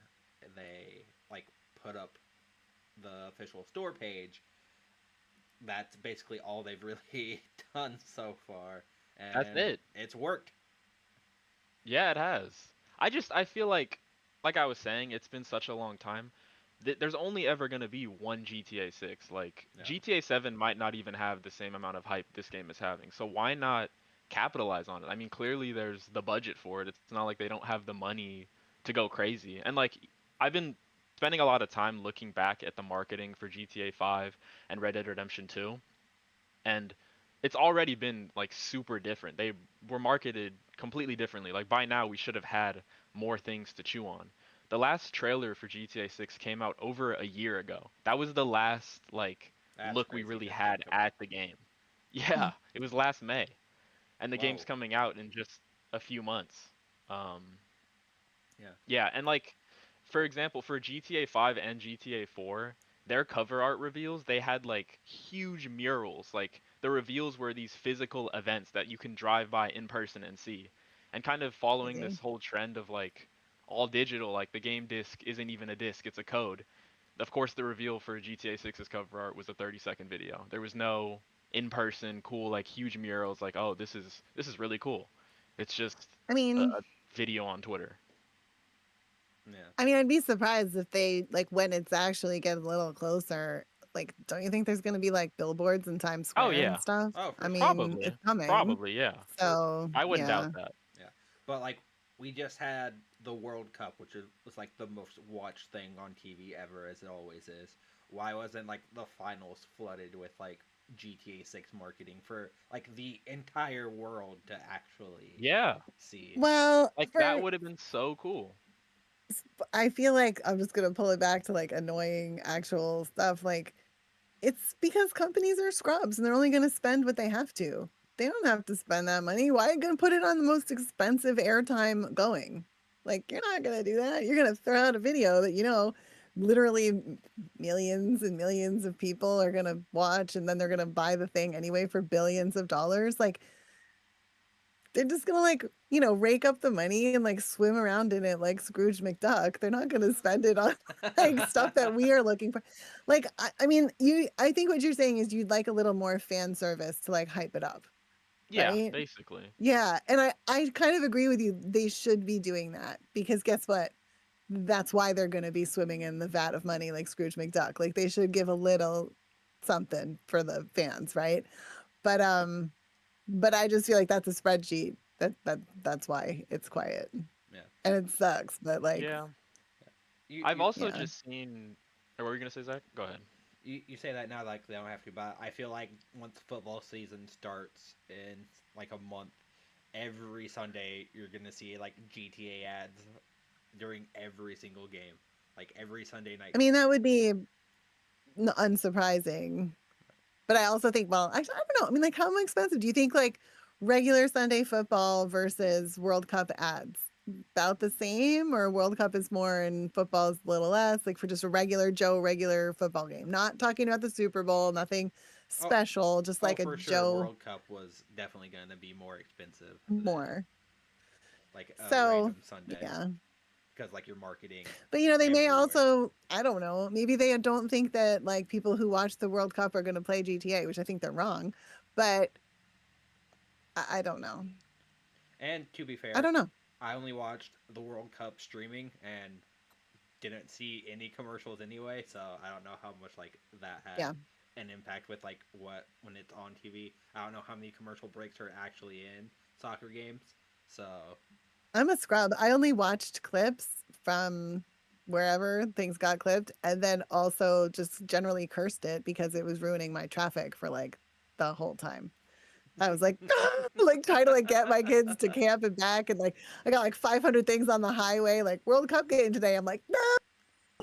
they like put up the official store page. That's basically all they've really done so far, and That's it. It's worked. Yeah, it has. I feel like I was saying, it's been such a long time. There's only ever gonna be one GTA 6. Like Yeah. GTA 7 might not even have the same amount of hype this game is having. So why not capitalize on it? I mean, clearly there's the budget for it. It's not like they don't have the money to go crazy. And like I've been spending a lot of time looking back at the marketing for GTA 5 and Red Dead Redemption 2, and it's already been like super different. They were marketed completely differently. Like by now we should have had more things to chew on. The last trailer for GTA 6 came out over a year ago. That was the last like That's look we crazy really to had think about. at the game. Yeah, it was last May. And the game's Whoa. coming out in just a few months. Um Yeah. yeah, and like for example, for GTA 5 and GTA 4, their cover art reveals, they had like huge murals. Like the reveals were these physical events that you can drive by in person and see. And kind of following Crazy. this whole trend of like all digital, like the game disc isn't even a disc, it's a code. Of course, the reveal for GTA 6's cover art was a 30-second video. There was no in-person cool like huge murals like, oh, this is really cool. It's just I a mean, video on Twitter. Yeah. I'd be surprised if they like when it's actually getting a little closer. Like, don't you think there's gonna be like billboards in Times Oh Square and yeah, stuff? Oh, for I sure. mean, probably, it's coming. probably, yeah. So I wouldn't yeah, doubt that. Yeah. But like we just had the World Cup, which was like the most watched thing on TV ever, as it always is. Why wasn't like the finals flooded with like GTA 6 marketing for like the entire world to actually Yeah, see? well, like that would have been so cool. I feel like I'm just gonna pull it back to like annoying actual stuff. Like, it's because companies are scrubs and they're only gonna spend what they have to. They don't have to spend that money. Why are you gonna put it on the most expensive airtime going? Like, you're not gonna do that. You're gonna throw out a video that literally millions and millions of people are gonna watch, and then they're gonna buy the thing anyway for billions of dollars. Like, they're just gonna like rake up the money and like swim around in it like Scrooge McDuck. They're not gonna spend it on like stuff that we are looking for. Like, I mean, I think what you're saying is you'd like a little more fan service to like hype it up, Yeah, right? basically. Yeah, and I kind of agree with you. They should be doing that because guess what? That's why they're gonna be swimming in the vat of money like Scrooge McDuck. Like, they should give a little something for the fans, right? But I just feel like that's a spreadsheet. That's why it's quiet. Yeah. And it sucks, but like Yeah. You, I've you, also yeah. just seen. Or what were you gonna say, Zach? Go ahead. you say that now like they don't have to, but I feel like once football season starts in like a month, every Sunday you're gonna see like GTA ads during every single game, like every Sunday night. I mean, that would be unsurprising. But I also think, well, actually, I don't know. I mean, like, how expensive do you think like regular Sunday football versus World Cup ads? About the same, or World Cup is more and football is a little less, like for just a regular football game. Not talking about the Super Bowl, nothing Oh, special, just like a for sure, Joe World Cup was definitely gonna be more expensive than more. like a So random Sunday yeah. because like you're marketing. But they may everywhere. also, I don't know, maybe they don't think that like people who watch the World Cup are going to play GTA, which I think they're wrong. But I don't know. And to be fair, I don't know. I only watched the World Cup streaming and didn't see any commercials anyway, so I don't know how much like that had Yeah. an impact with like what when it's on TV. I don't know how many commercial breaks are actually in soccer games. So I'm a scrub. I only watched clips from wherever things got clipped, and then also just generally cursed it because it was ruining my traffic for like the whole time. I was like, like trying to like get my kids to camp and back, and like I got like 500 things on the highway, like World Cup game today. I'm like, no,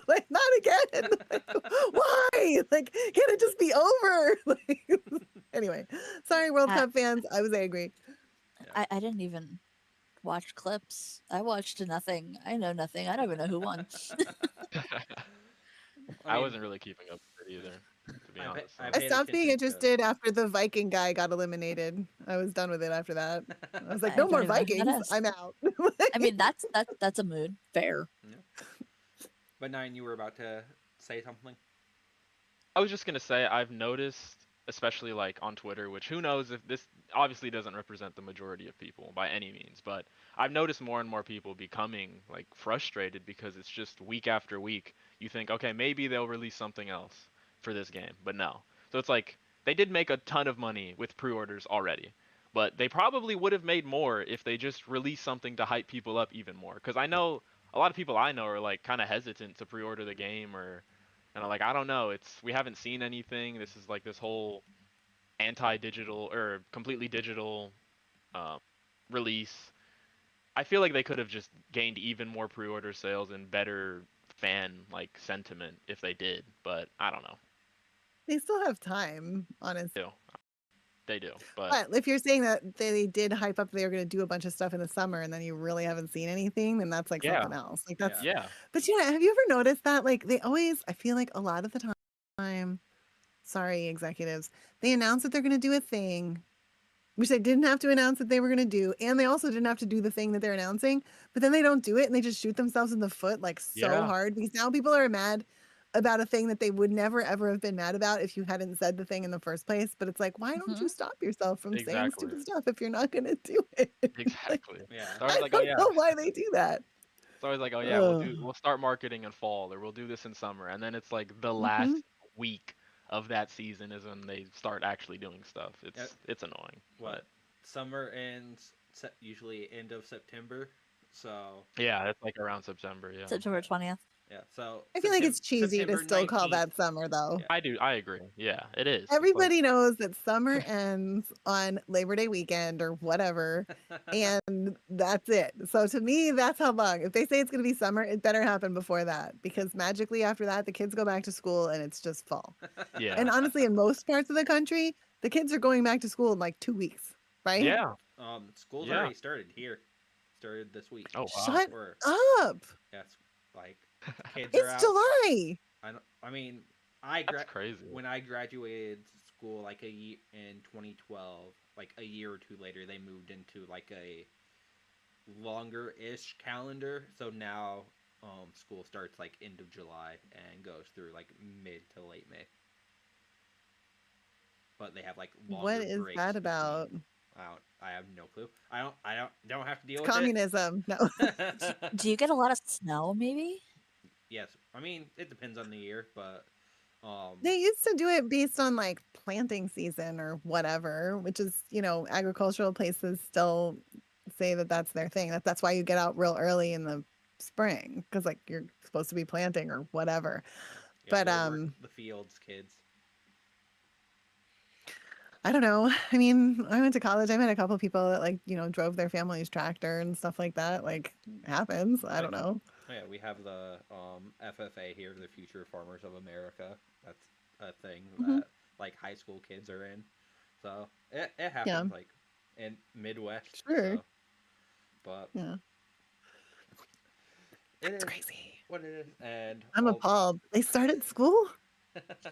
like not again. Like, why? Like, can't it just be over? Like, anyway, sorry, World Cup fans. I was angry. I didn't even watch clips. I watched nothing. I know nothing. I don't even know who won. I wasn't really keeping up with it either, to be honest. I I paid stopped being attention to- interested after the Viking guy got eliminated. I was done with it after that. I was like, I no don't more even know who that Vikings. is. I'm out. I mean, that's a mood. Fair. But Nine, you were about to say something. I was just gonna say I've noticed, especially like on Twitter, which who knows if this obviously doesn't represent the majority of people by any means, but I've noticed more and more people becoming like frustrated because it's just week after week. You think, okay, maybe they'll release something else for this game, but no. So it's like they did make a ton of money with pre-orders already, but they probably would have made more if they just released something to hype people up even more. Because I know a lot of people I know are like kind of hesitant to pre-order the game, or and I'm like, I don't know, we haven't seen anything. This is like this whole anti-digital or completely digital release. I feel like they could have just gained even more pre-order sales and better fan like sentiment if they did, but I don't know. They still have time, honestly. They do, but But if you're saying that they did hype up they were going to do a bunch of stuff in the summer and then you really haven't seen anything, then that's like Yeah. something else. Like that's yeah. But have you ever noticed that like they always I feel like a lot of the time time. Sorry, executives. They announced that they're going to do a thing, which they didn't have to announce that they were going to do. And they also didn't have to do the thing that they're announcing. But then they don't do it and they just shoot themselves in the foot like so Yeah. hard because now people are mad about a thing that they would never ever have been mad about if you hadn't said the thing in the first place. But it's like, why don't you stop yourself from saying Exactly. stupid stuff if you're not going to do it? Like, Exactly. Yeah. So I was I like, don't oh yeah. know why they do that. It's always like, oh yeah, Ugh. we'll start marketing in fall or we'll do this in summer, and then it's like the Mhm. last week of that season is when they start actually doing stuff. Yep. It's annoying. What? Summer ends usually end of September, so But yeah, it's like around September. Yeah. September 20th. yeah. So I feel like it's cheesy to September still call 19th. that summer, though. Yeah. I agree. Yeah, it is. It's like- Everybody knows that summer ends on Labor Day weekend or whatever, and that's it. So to me, that's how long. If they say it's going to be summer, it better happen before that because magically after that, the kids go back to school and it's just fall. yeah. And honestly, in most parts of the country, the kids are going back to school in like 2 weeks, right? Yeah. School's Yeah. already started here. Started this week. Oh wow. Shut Or, up. yes, like kids are It's out. July. I mean, That's crazy. when I graduated school like a year in 2012, like a year or two later, they moved into like a longer-ish calendar. So now, school starts like end of July and goes through like mid to late May. But they have like longer What is breaks that about? between. I have no clue. I don't have to deal It's with communism. No. it. Do you get a lot of snow, maybe? Yes, I mean it depends on the year, but They used to do it based on like planting season or whatever, which is, agricultural places still say that that's their thing. That's why you get out real early in the spring because like you're supposed to be planting or whatever. yeah, But we're the fields kids. I don't know. I mean, I went to college. I met a couple people that like, drove their family's tractor and stuff like that. Like happens. I don't know. Oh, yeah, we have the FFA here, the Future Farmers of America. That's a thing Mhm. that like high school kids are in. So it happens Yeah. like in Midwest. Sure. So, but Yeah. it It's is crazy. what it is, and I'm appalled. They started school?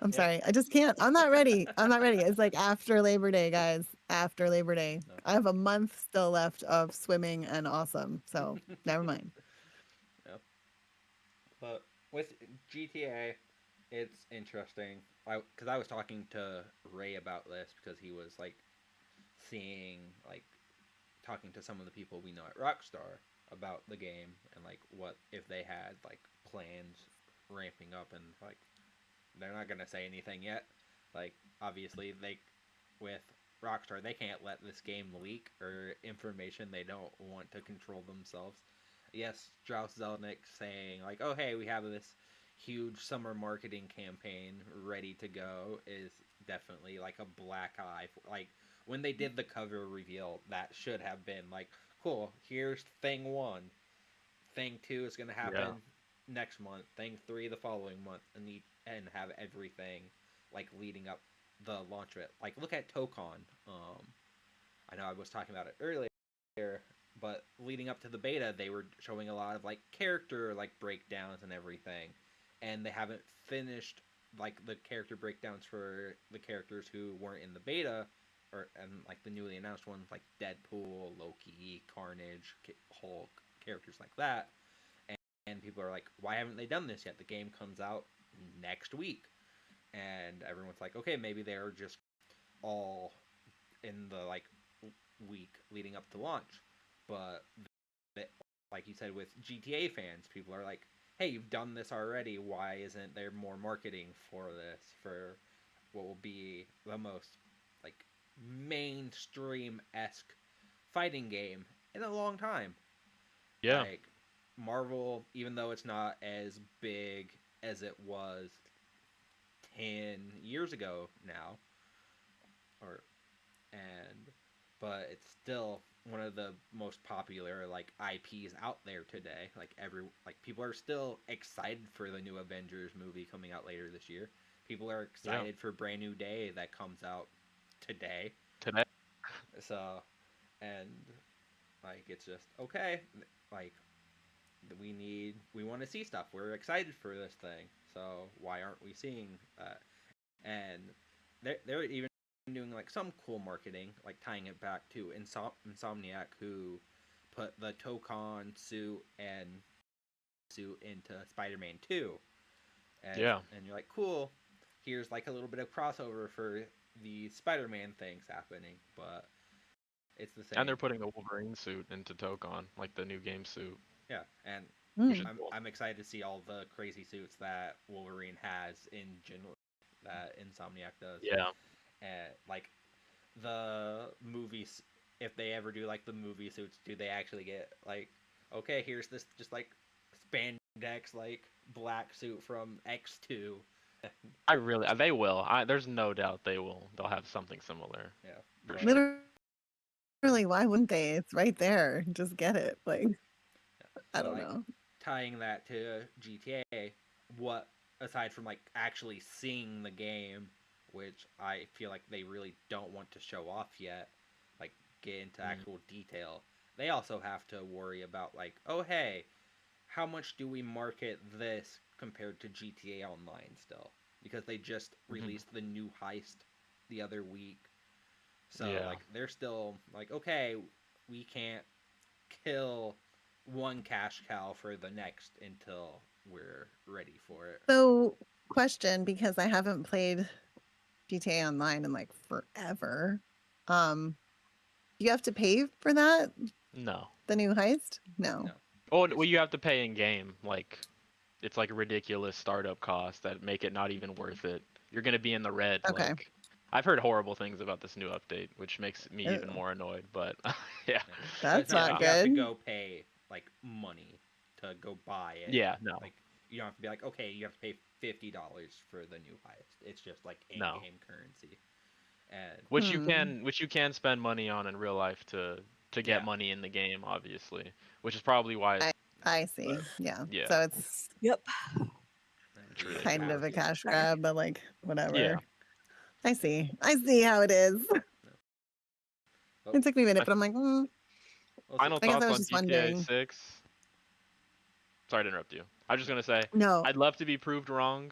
I'm sorry. I just can't. I'm not ready. I'm not ready. It's like after Labor Day, guys. After Labor Day. No. I have a month still left of swimming and awesome. So never mind. But with GTA, it's interesting. Because I was talking to Ray about this because he was like seeing like talking to some of the people we know at Rockstar about the game and like what if they had like plans ramping up, and like they're not gonna say anything yet. Like obviously they with Rockstar they can't let this game leak or information they don't want to control themselves. Yes, Strauss Zelnick saying like, "Oh hey, we have this huge summer marketing campaign ready to go," is definitely like a black eye. Like when they did the cover reveal, that should have been like, "Cool, here's thing 1. Thing 2 is going to happen next month. Thing 3 the following month." And have everything like leading up the launch of it. Like look at Tokon. I know I was talking about it earlier, but leading up to the beta, they were showing a lot of like character like breakdowns and everything, and they haven't finished like the character breakdowns for the characters who weren't in the beta, and like the newly announced ones like Deadpool, Loki, Carnage, Hulk, characters like that. And people are like, why haven't they done this yet? The game comes out next week, and everyone's like, okay, maybe they're just all in the like week leading up to launch. But like you said with GTA fans, people are like, hey, you've done this already. Why isn't there more marketing for this, for what will be the most like mainstream-esque fighting game in a long time? Yeah. Like Marvel, even though it's not as big as it was 10 years ago now, but it's still one of the most popular like IPs out there today. Like people are still excited for the new Avengers movie coming out later this year. People are excited for Brand New Day that comes out today. So, and like it's just okay. Like we want to see stuff. We're excited for this thing. So why aren't we seeing that? and they're even doing like some cool marketing, like tying it back to Insomniac, who put the Tokon suit and suit into Spider-Man 2, and Yeah. and you're like, cool. Here's like a little bit of crossover for the Spider-Man things happening, but it's the same. And they're putting the Wolverine suit into Tokon, like the new game suit. Yeah, and Which is Mm. cool. I'm excited to see all the crazy suits that Wolverine has in general that Insomniac does. Yeah. And like the movies, if they ever do like the movie suits, do they actually get like, okay, here's this just like spandex like black suit from X2. They will. There's no doubt they will. They'll have something similar. Yeah, For but- sure. Literally, why wouldn't they? It's right there. Just get it. Like, I So, don't like, know. tying that to GTA, what aside from like actually seeing the game, which I feel like they really don't want to show off yet, like get into actual detail, they also have to worry about like, oh hey, how much do we market this compared to GTA Online still? Because they just released the new heist the other week. So Yeah. like they're still like, okay, we can't kill one cash cow for the next until we're ready for it. So, question, because I haven't played GTA Online in like forever. You have to pay for that? No. The new heist? No. No. Oh, well, you have to pay in game. Like, it's like a ridiculous startup cost that make it not even worth it. You're gonna be in the red. Okay. Like, I've heard horrible things about this new update, which makes me even Ew. more annoyed. But yeah, That's No, not you have to good. go pay like money to go buy it. yeah, no, Like you don't have to be like, okay, you have to pay $50 for the new heist. It's just like in-game No. currency. And which you can spend money on in real life to get Yeah. money in the game, obviously. Which is probably why. I see. Yeah. Yeah. So it's Yep. It's really kind of a cash Sorry. grab, but like whatever. Yeah. I see. I see how it is. Oh, It took me a minute, but I'm like, also- Final I guess I thoughts was on just GTA wondering. 6. Sorry to interrupt you. I was just gonna say no. I'd love to be proved wrong.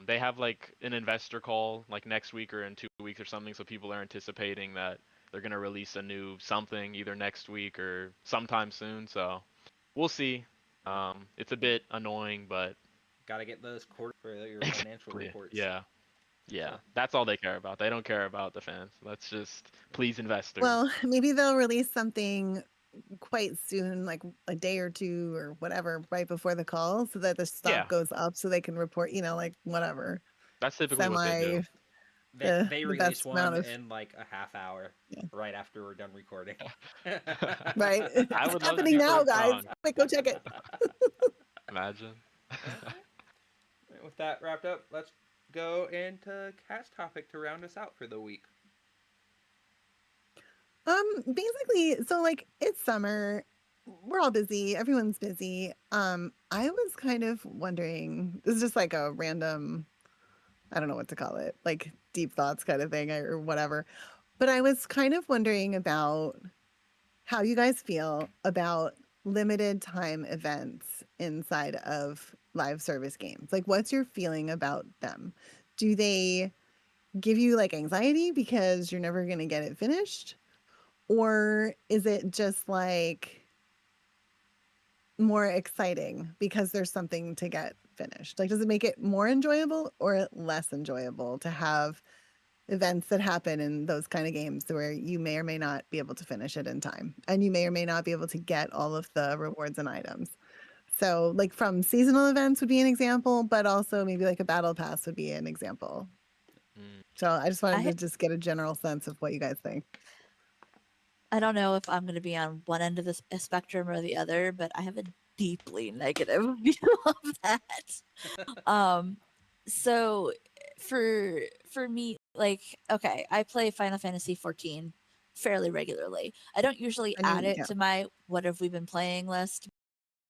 They have like an investor call like next week or in 2 weeks or something, so people are anticipating that they're gonna release a new something either next week or sometime soon. So we'll see. It's a bit annoying, but gotta get those quarter for your financial Exactly. reports. Yeah. Yeah, So- that's all they care about. They don't care about the fans. Let's just please investors. Well, maybe they'll release something quite soon, like a day or two or whatever, right before the call, so that the stock Yeah. goes up, so they can report, like whatever. That's typically what they do. They the release best one amount of- in like a half hour Yeah. right after we're done recording. Right? I It's would love to happening be now, proved guys. wrong. Quick, go check it. Imagine. With that wrapped up, let's go into Cat's topic to round us out for the week. Basically, so like it's summer, we're all busy, everyone's busy. I was kind of wondering, this is just like a random, I don't know what to call it, like deep thoughts kind of thing or whatever. But I was kind of wondering about how you guys feel about limited time events inside of live service games. Like, what's your feeling about them? Do they give you like anxiety because you're never going to get it finished? Or is it just like more exciting because there's something to get finished? Like, does it make it more enjoyable or less enjoyable to have events that happen in those kind of games where you may or may not be able to finish it in time and you may or may not be able to get all of the rewards and items? So like from seasonal events would be an example, but also maybe like a battle pass would be an example. Mm. So I just wanted I- to just get a general sense of what you guys think. I don't know if I'm going to be on one end of the spectrum or the other, but I have a deeply negative view of that. So for me, like, okay, I play Final Fantasy 14 fairly regularly. I don't usually I mean, add it yeah. to my what have we been playing list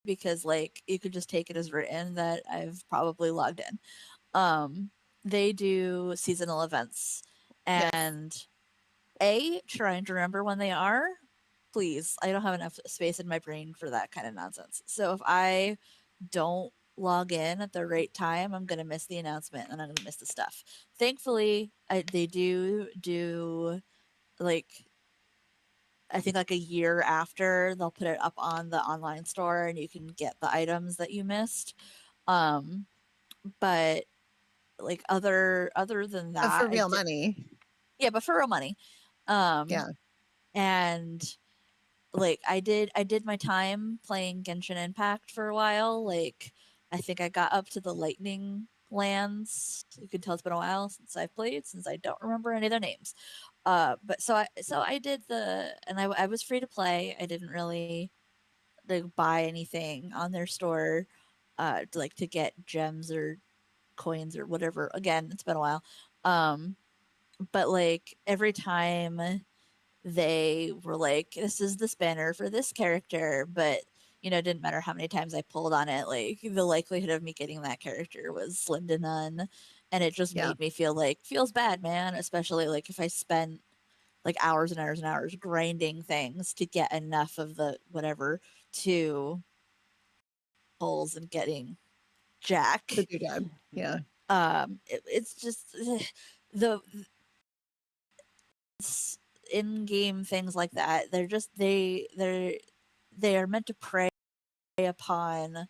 because like you could just take it as written that I've probably logged in. They do seasonal events Yes. and trying to remember when they are. Please, I don't have enough space in my brain for that kind of nonsense. So if I don't log in at the right time, I'm gonna miss the announcement and I'm gonna miss the stuff. Thankfully, they do like I think like a year after they'll put it up on the online store and you can get the items that you missed. Um, but like other than But for that, real money. yeah, but for real money. Um, Yeah. and like I did my time playing Genshin Impact for a while. Like I think I got up to the Lightning lands. You can tell it's been a while since I've played, since I don't remember any of their names. But so I did and I was free to play. I didn't really like buy anything on their store, to get gems or coins or whatever. Again, it's been a while. Um, but like every time they were like, this is the banner for this character, but it didn't matter how many times I pulled on it, like the likelihood of me getting that character was slim to none. And it just Yeah. made me feels bad, man, especially like if I spent like hours and hours and hours grinding things to get enough of the whatever to pulls and getting The Jack. doodad. Yeah. It's just the in-game things like that. They're just they are meant to prey upon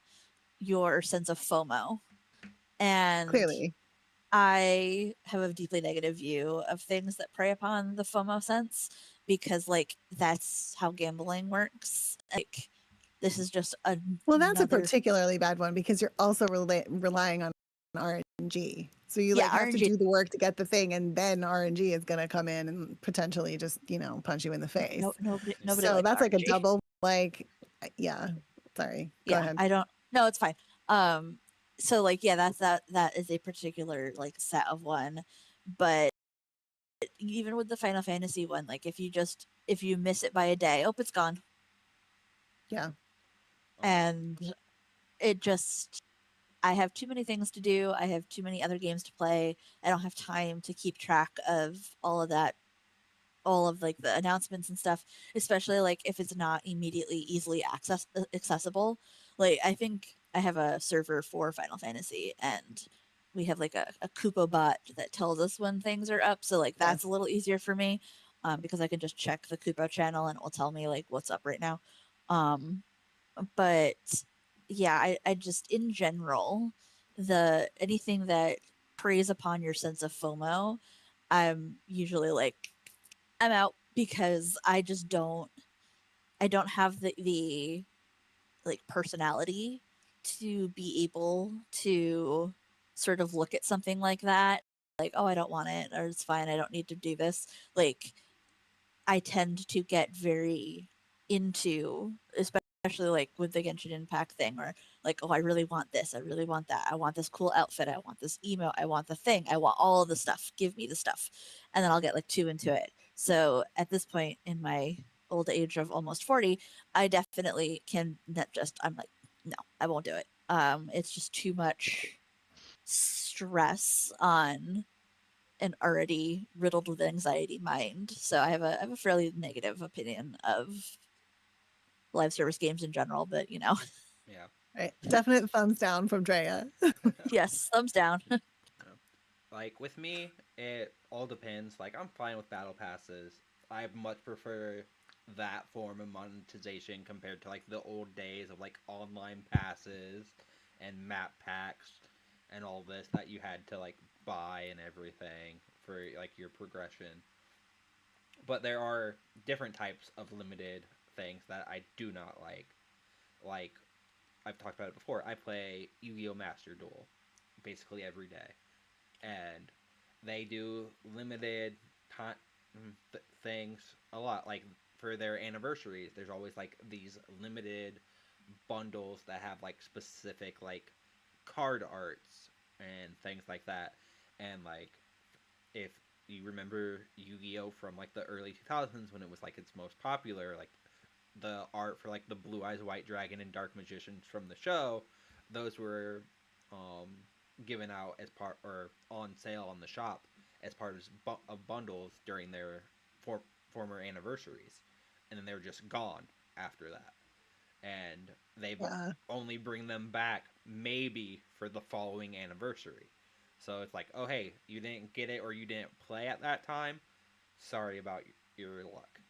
your sense of FOMO, and Clearly. I have a deeply negative view of things that prey upon the FOMO sense, because like that's how gambling works. Like this is just Well, that's a another particularly bad one because you're also relying on RNG. So you yeah like have to RNG. do the work to get the thing, and then RNG is going to come in and potentially just punch you in the face. No, nobody So likes that's like a RNG. double like, yeah. Sorry, go Yeah, ahead. I don't. No, it's fine. So like yeah, that is a particular like set of one, but even with the Final Fantasy one, like if you miss it by a day, oh, it's gone. Yeah, And it just I have too many things to do. I have too many other games to play. I don't have time to keep track of all of that, all of like the announcements and stuff, especially like if it's not immediately easily accessible. Like I think I have a server for Final Fantasy, and we have like a Kupo bot that tells us when things are up. So like yes, that's a little easier for me, because I can just check the Kupo channel and it will tell me like what's up right now. Um, but yeah, I just in general, the anything that preys upon your sense of FOMO, I'm usually like I'm out, because I don't have the like personality to be able to sort of look at something like that, like, oh, I don't want it, or it's fine, I don't need to do this. Like I tend to get very into, especially like with the Genshin Impact thing, or like, oh, I really want this, I really want that, I want this cool outfit, I want this email, I want the thing, I want all of the stuff, give me the stuff. And then I'll get like too into it. So at this point in my old age of almost 40, I definitely can not just, I'm like, no, I won't do it. It's just too much stress on an already riddled with anxiety mind. So I have a fairly negative opinion of live service games in general, but yeah. right. Definite thumbs down from Drea. yes, thumbs down. Yeah. Like with me, it all depends. Like I'm fine with battle passes. I much prefer that form of monetization compared to like the old days of like online passes and map packs and all this that you had to like buy and everything for like your progression. But there are different types of limited things that I do not like. Like I've talked about it before. I play Yu-Gi-Oh! Master Duel basically every day, and they do limited time things a lot. Like for their anniversaries, there's always like these limited bundles that have like specific like card arts and things like that. And like if you remember Yu-Gi-Oh from like the early 2000s when it was like its most popular, like the art for like the Blue Eyes White Dragon and Dark Magicians from the show, those were um, given out as part or on sale on the shop as part of bundles during their former anniversaries, and then they were just gone after that. and they Yeah. only bring them back maybe for the following anniversary. So it's like, oh hey, you didn't get it or you didn't play at that time. Sorry about your luck.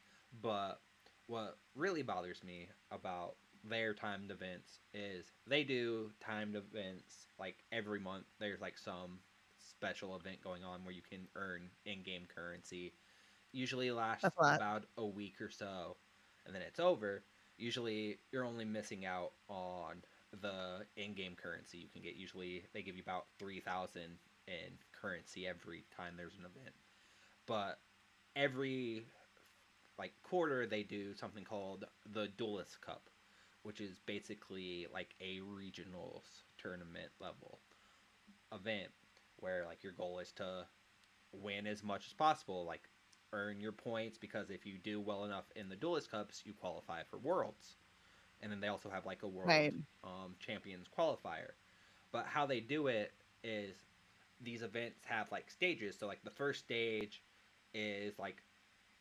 But what really bothers me about their timed events is they do timed events like every month. There's like some special event going on where you can earn in-game currency. Usually lasts That's a lot. about a week or so, and then it's over. Usually you're only missing out on the in-game currency you can get. Usually they give you about 3,000 in currency every time there's an event. But every like quarter they do something called the Duelist Cup, which is basically like a regionals tournament level event where like your goal is to win as much as possible, like earn your points, because if you do well enough in the Duelist Cups, you qualify for Worlds. And then they also have like a World Right. Champions qualifier. But how they do it is these events have like stages. So like the first stage is like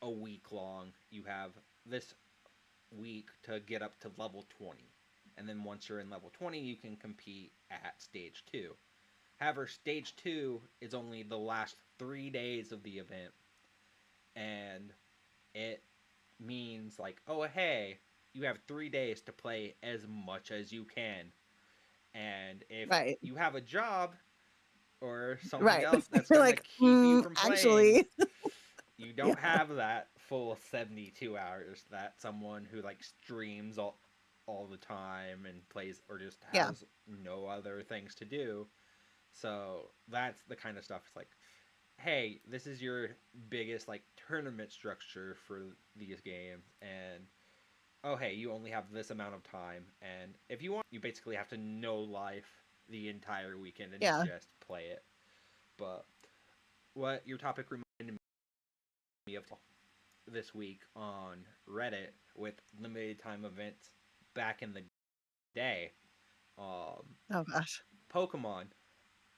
a week long. You have this week to get up to level 20. And then once you're in level 20, you can compete at stage 2. However, stage 2 is only the last 3 days of the event. And it means like, oh hey, you have 3 days to play as much as you can. And if Right. you have a job or something Right. else that's You're going like, to keep you from playing, actually, you don't Yeah. have that full 72 hours that someone who like streams all the time and plays or just Yeah. has no other things to do. So that's the kind of stuff. It's like, hey, this is your biggest like tournament structure for these games, and oh hey, you only have this amount of time, and if you want, you basically have to know life the entire weekend and Yeah. just play it. But what your topic reminded me of this week on Reddit with limited time events back in the day, oh gosh. Pokemon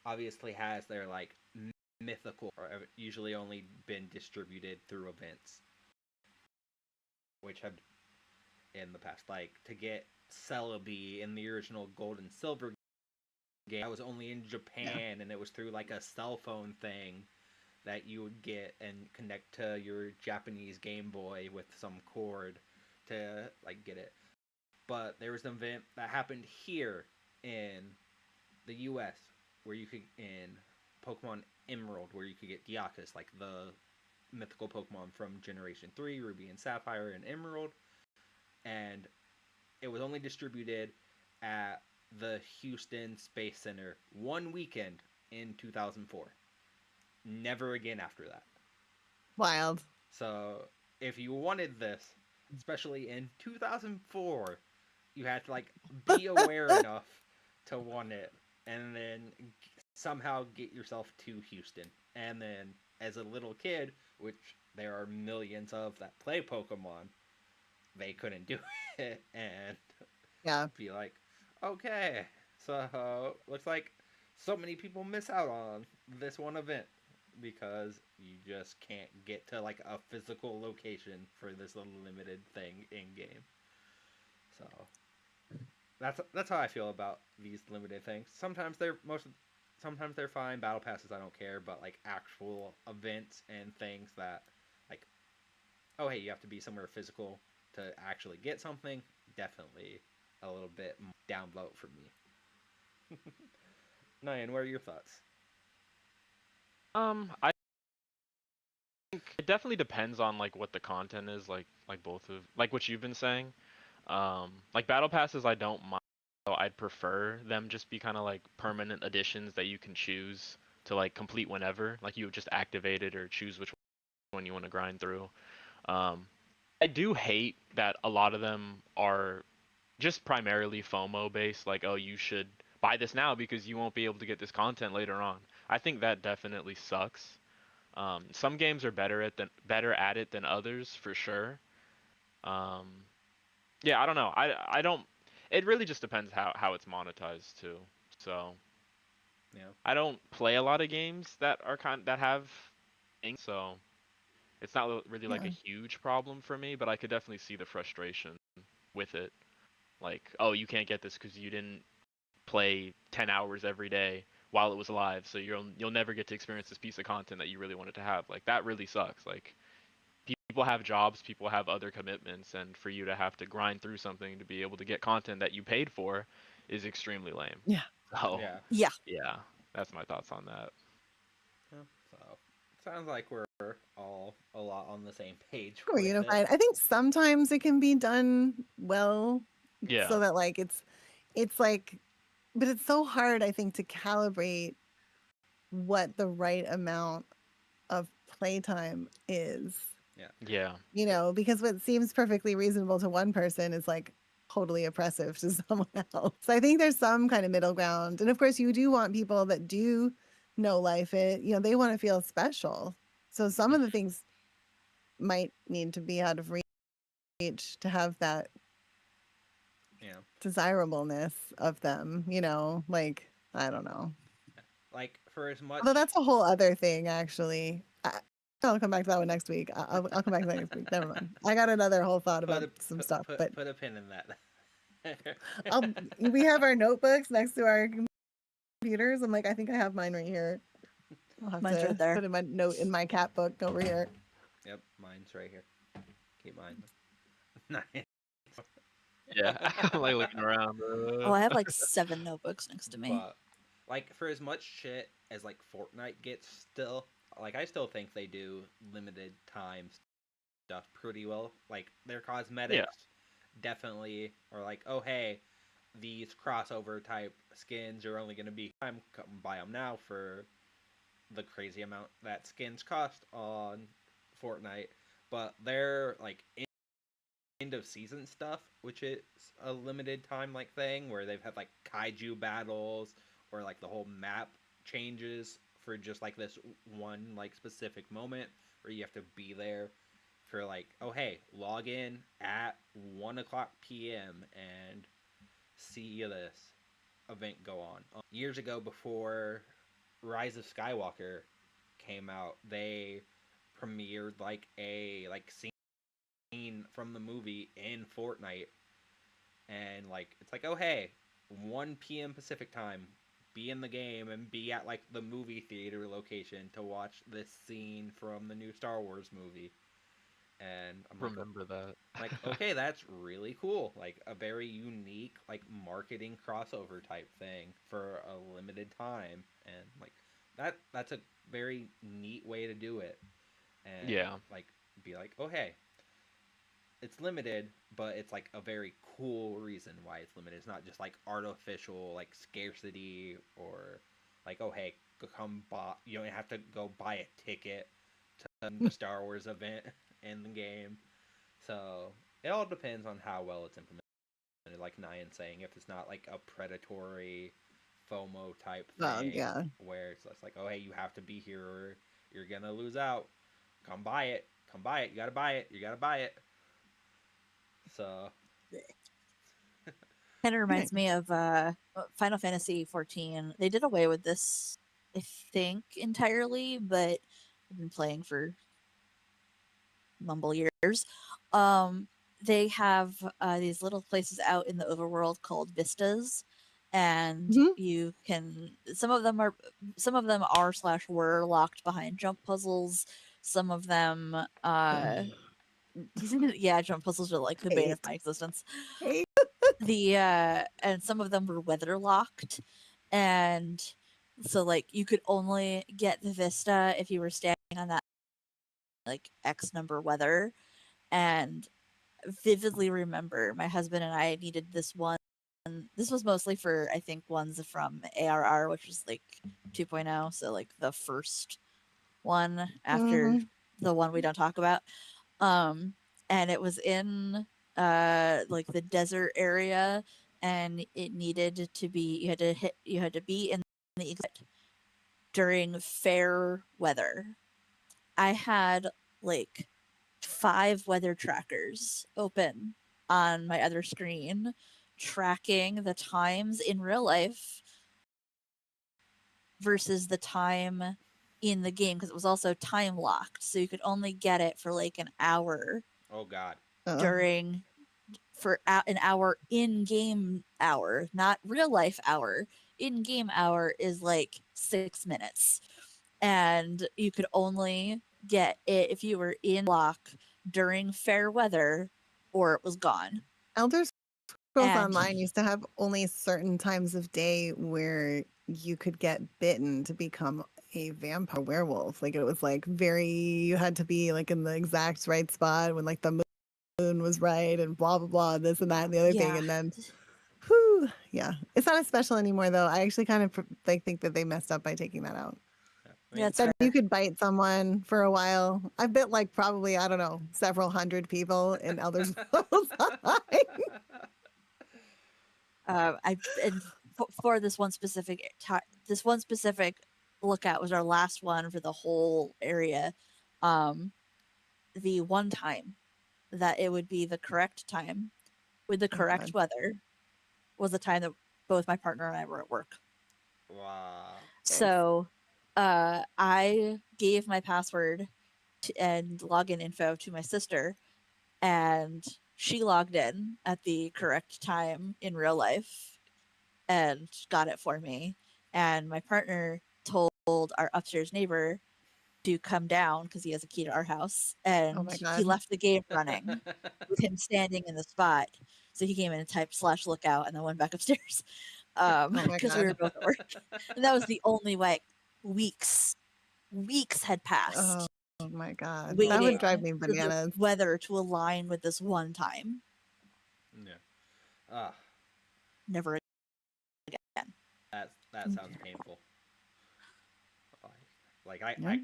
obviously has their like mythical, or usually only been distributed through events, which have in the past, like to get Celebi in the original Gold and Silver game, that was only in Japan, and it was through like a cell phone thing that you would get and connect to your Japanese Game Boy with some cord to like get it. But there was an event that happened here in the U.S. where you could, in Pokemon Emerald, where you could get Deoxys, like the mythical Pokemon from Generation 3, Ruby and Sapphire and Emerald. And it was only distributed at the Houston Space Center one weekend in 2004. Never again after that. Wild. So if you wanted this, especially in 2004, you had to like be aware enough to want it, and then somehow get yourself to Houston. And then as a little kid, which there are millions of that play Pokemon, they couldn't do it, and Yeah. be like, okay, so looks like so many people miss out on this one event because you just can't get to like a physical location for this little limited thing in game. So that's how I feel about these limited things. Sometimes they're fine. Battle passes I don't care, but like actual events and things that like, oh hey, you have to be somewhere physical to actually get something, definitely a little bit down vote for me. Nyan, what are your thoughts? I think it definitely depends on like what the content is, like both of like what you've been saying. Like battle passes, I don't mind. So I'd prefer them just be kind of like permanent additions that you can choose to like complete whenever. Like you would just activate it or choose which one you want to grind through. I do hate that a lot of them are just primarily FOMO based, like, oh, you should buy this now because you won't be able to get this content later on. I think that definitely sucks. Some games are better at it than others for sure. Um, yeah, I don't know. I don't. It really just depends how it's monetized too. So Yeah. I don't play a lot of games that are that have things, so it's not really like a Yeah. huge problem for me. But I could definitely see the frustration with it. Like, oh, you can't get this because you didn't play 10 hours every day while it was live, so you'll never get to experience this piece of content that you really wanted to have. Like, that really sucks. Like, people have jobs, people have other commitments, and for you to have to grind through something to be able to get content that you paid for is extremely lame. Yeah. So Yeah. Yeah. yeah, that's my thoughts on that. Yeah, so sounds like we're all a lot on the same page We're with unified. it. I think sometimes it can be done well, Yeah. so that like it's like, but it's so hard, I think, to calibrate what the right amount of playtime is. Yeah. You know, because what seems perfectly reasonable to one person is like totally oppressive to someone else. So I think there's some kind of middle ground. And of course, you do want people that do know life it, you know, they want to feel special. So some of the things might need to be out of reach to have that Yeah. desirableness of them, you know, like, I don't know. Like for as much Although that's a whole other thing, actually. I'll come back to that one next week. I'll come back to that next week. Never mind. I got another whole thought about some stuff, but put a pin in that. we have our notebooks next to our computers. I'm like, I think I have mine right here. I'll have Mine's to right there. put in my note in my cat book over here. Yep, mine's right here. Keep mine. Nice. Yeah. I'm like looking around. Oh, I have like 7 notebooks next to me. But like for as much shit as like Fortnite gets still, like I still think they do limited time stuff pretty well. Like their cosmetics definitely are like, oh hey, these crossover type skins are only gonna be I'm buy them now for the crazy amount that skins cost on Fortnite. But they're like end of season stuff, which is a limited time like thing where they've had like kaiju battles or like the whole map changes for just like this one like specific moment where you have to be there for like, oh hey, log in at 1:00 p.m. and see this event go on. Years ago, before Rise of Skywalker came out, they premiered like a like scene from the movie in Fortnite, and like it's like, oh hey, 1 p.m. Pacific time, be in the game and be at like the movie theater location to watch this scene from the new Star Wars movie. And I'm like, Remember that. like okay, that's really cool. Like a very unique like marketing crossover type thing for a limited time, and like that's a very neat way to do it. And Yeah. like be like, oh hey, it's limited, but it's like a very cool reason why it's limited. It's not just like artificial like scarcity or like, oh hey, come buy. You don't have to go buy a ticket to the Star Wars event in the game. So it all depends on how well it's implemented. Like Nyan saying, if it's not like a predatory FOMO type thing, Yeah. where it's just like, oh hey, you have to be here or you're gonna lose out. Come buy it. Come buy it. You gotta buy it. You gotta buy it. So Kind of reminds me of Final Fantasy 14. They did away with this, I think, entirely, but I've been playing for mumble years. They have these little places out in the overworld called vistas, and you can. Some of them are slash were locked behind jump puzzles. Some of them, yeah, jump puzzles are like the bane of my existence. And some of them were weather locked, and so like you could only get the vista if you were standing on that like X number weather. And vividly remember my husband and I needed this one. This was mostly for I think ones from ARR, which was like 2.0, so like the first one after the one we don't talk about. And it was in like the desert area, and it needed to be you had to be in the during fair weather. I had like 5 weather trackers open on my other screen tracking the times in real life versus the time in the game, because it was also time locked, so you could only get it for like an hour oh god. during for an hour in-game hour, not real life hour. In-game hour is like 6 minutes. And you could only get it if you were in block during fair weather or it was gone. Elder Scrolls And Online used to have only certain times of day where you could get bitten to become a vampire werewolf. Like it was like you had to be like in the exact right spot when like the moon was right and blah blah blah, this and that and the other thing. yeah, And then whew, yeah. It's not as special anymore though. I actually kind of like think that they messed up by taking that out. that's Said fair. you could bite someone for a while. I've bit like probably, I don't know, several hundred people in Elder Scrolls Online. And for this one specific lookout was our last one for the whole area. The one time that it would be the correct time with the correct weather was the time that both my partner and I were at work. Wow. So I gave my password and login info to my sister, and she logged in at the correct time in real life and got it for me. And my partner told our upstairs neighbor to come down because he has a key to our house, Oh my and he God. left the game running with him standing in the spot. So he came in and typed /lookout and then went back upstairs Oh my because we God. were both at work. And that was the only way. Weeks had passed Oh my God. That waiting would drive me for the bananas. weather to align with this one time. Yeah. Ah, Never again. that sounds painful. Like Yeah.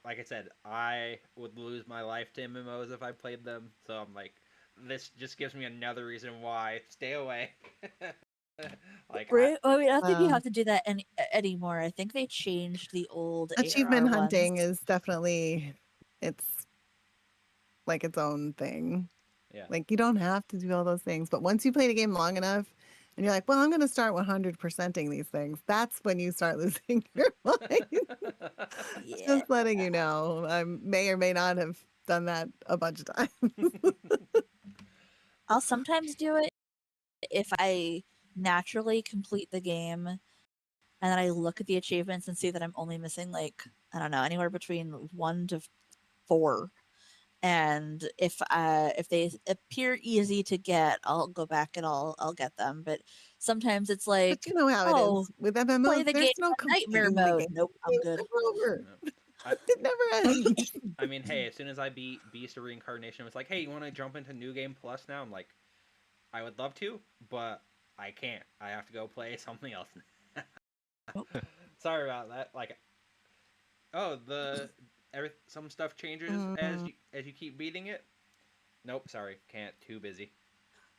like I said, I would lose my life to MMOs if I played them. So I'm like, this just gives me another reason why stay away. Like Right? I mean, I don't think you Um, have to do that anymore. I think they changed the old Achievement AR hunting ones. is definitely, it's like its own thing. yeah. Like you don't have to do all those things, but once you play the game long enough and you're like, well, I'm going to start 100%ing these things, that's when you start losing your mind. Yeah. Just letting you know, I may or may not have done that a bunch of times. I'll sometimes do it if I naturally complete the game and then I look at the achievements and see that I'm only missing like, I don't know, anywhere between 1 to 4. And if they appear easy to get, I'll go back and I'll get them. But sometimes it's But like, you know how it oh, is with play MMOs. the game There's no on nightmare completing the mode. game. Nope, I'm It's good. never over. Yeah. It never ends. I mean, hey, as soon as I beat Beast of Reincarnation, it was like, hey, you want to jump into New Game Plus now? I'm like, I would love to, but I can't. I have to go play something else. Sorry about that. Like, oh, some stuff changes as you keep beating it. Nope, sorry, can't. Too busy.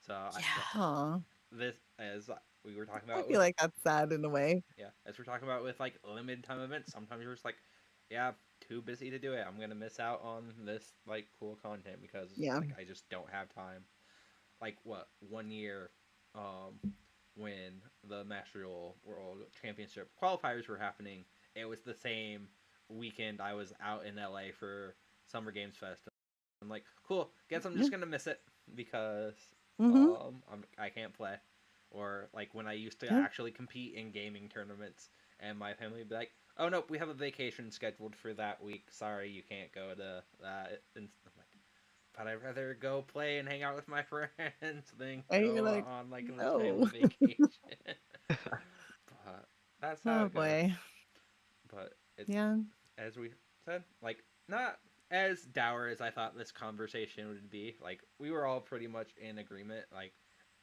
So Yeah. Aw, this, as we were talking I about, feel like that's sad in a way. yeah, as we're talking about with like limited time events, sometimes you're just like, yeah, too busy to do it. I'm gonna miss out on this like cool content because Yeah. like I just don't have time. Like what 1 year, when the Master Duel World Championship qualifiers were happening, it was the same weekend I was out in LA for Summer Games Fest. I'm like, cool. Guess I'm just gonna miss it because Mm-hmm. I can't play. Or like when I used to Yeah. actually compete in gaming tournaments, and my family would be like, "Oh nope, we have a vacation scheduled for that week. Sorry, you can't go to that." And I'm like, but I'd rather go play and hang out with my friends than And you're go like, on like this no. family vacation. But that's how Oh it goes. boy. But it's, Yeah. as we said, like not as dour as I thought this conversation would be. Like we were all pretty much in agreement. Like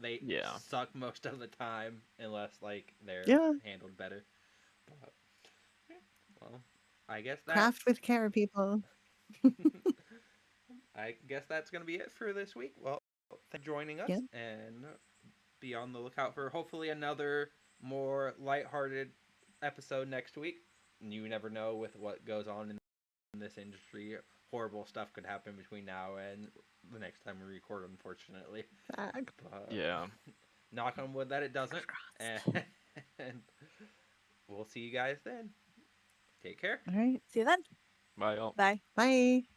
they Yeah. suck most of the time unless like they're Yeah. handled better. But, well, I guess that Craft with care, people. I guess that's gonna be it for this week. Well, thanks for joining us, Yeah. and be on the lookout for hopefully another more lighthearted episode next week. You never know with what goes on in this industry. Horrible stuff could happen between now and the next time we record, unfortunately. Back. But Yeah. knock on wood that it doesn't. And we'll see you guys then. Take care. All right. See you then. Bye, y'all. Bye. Bye.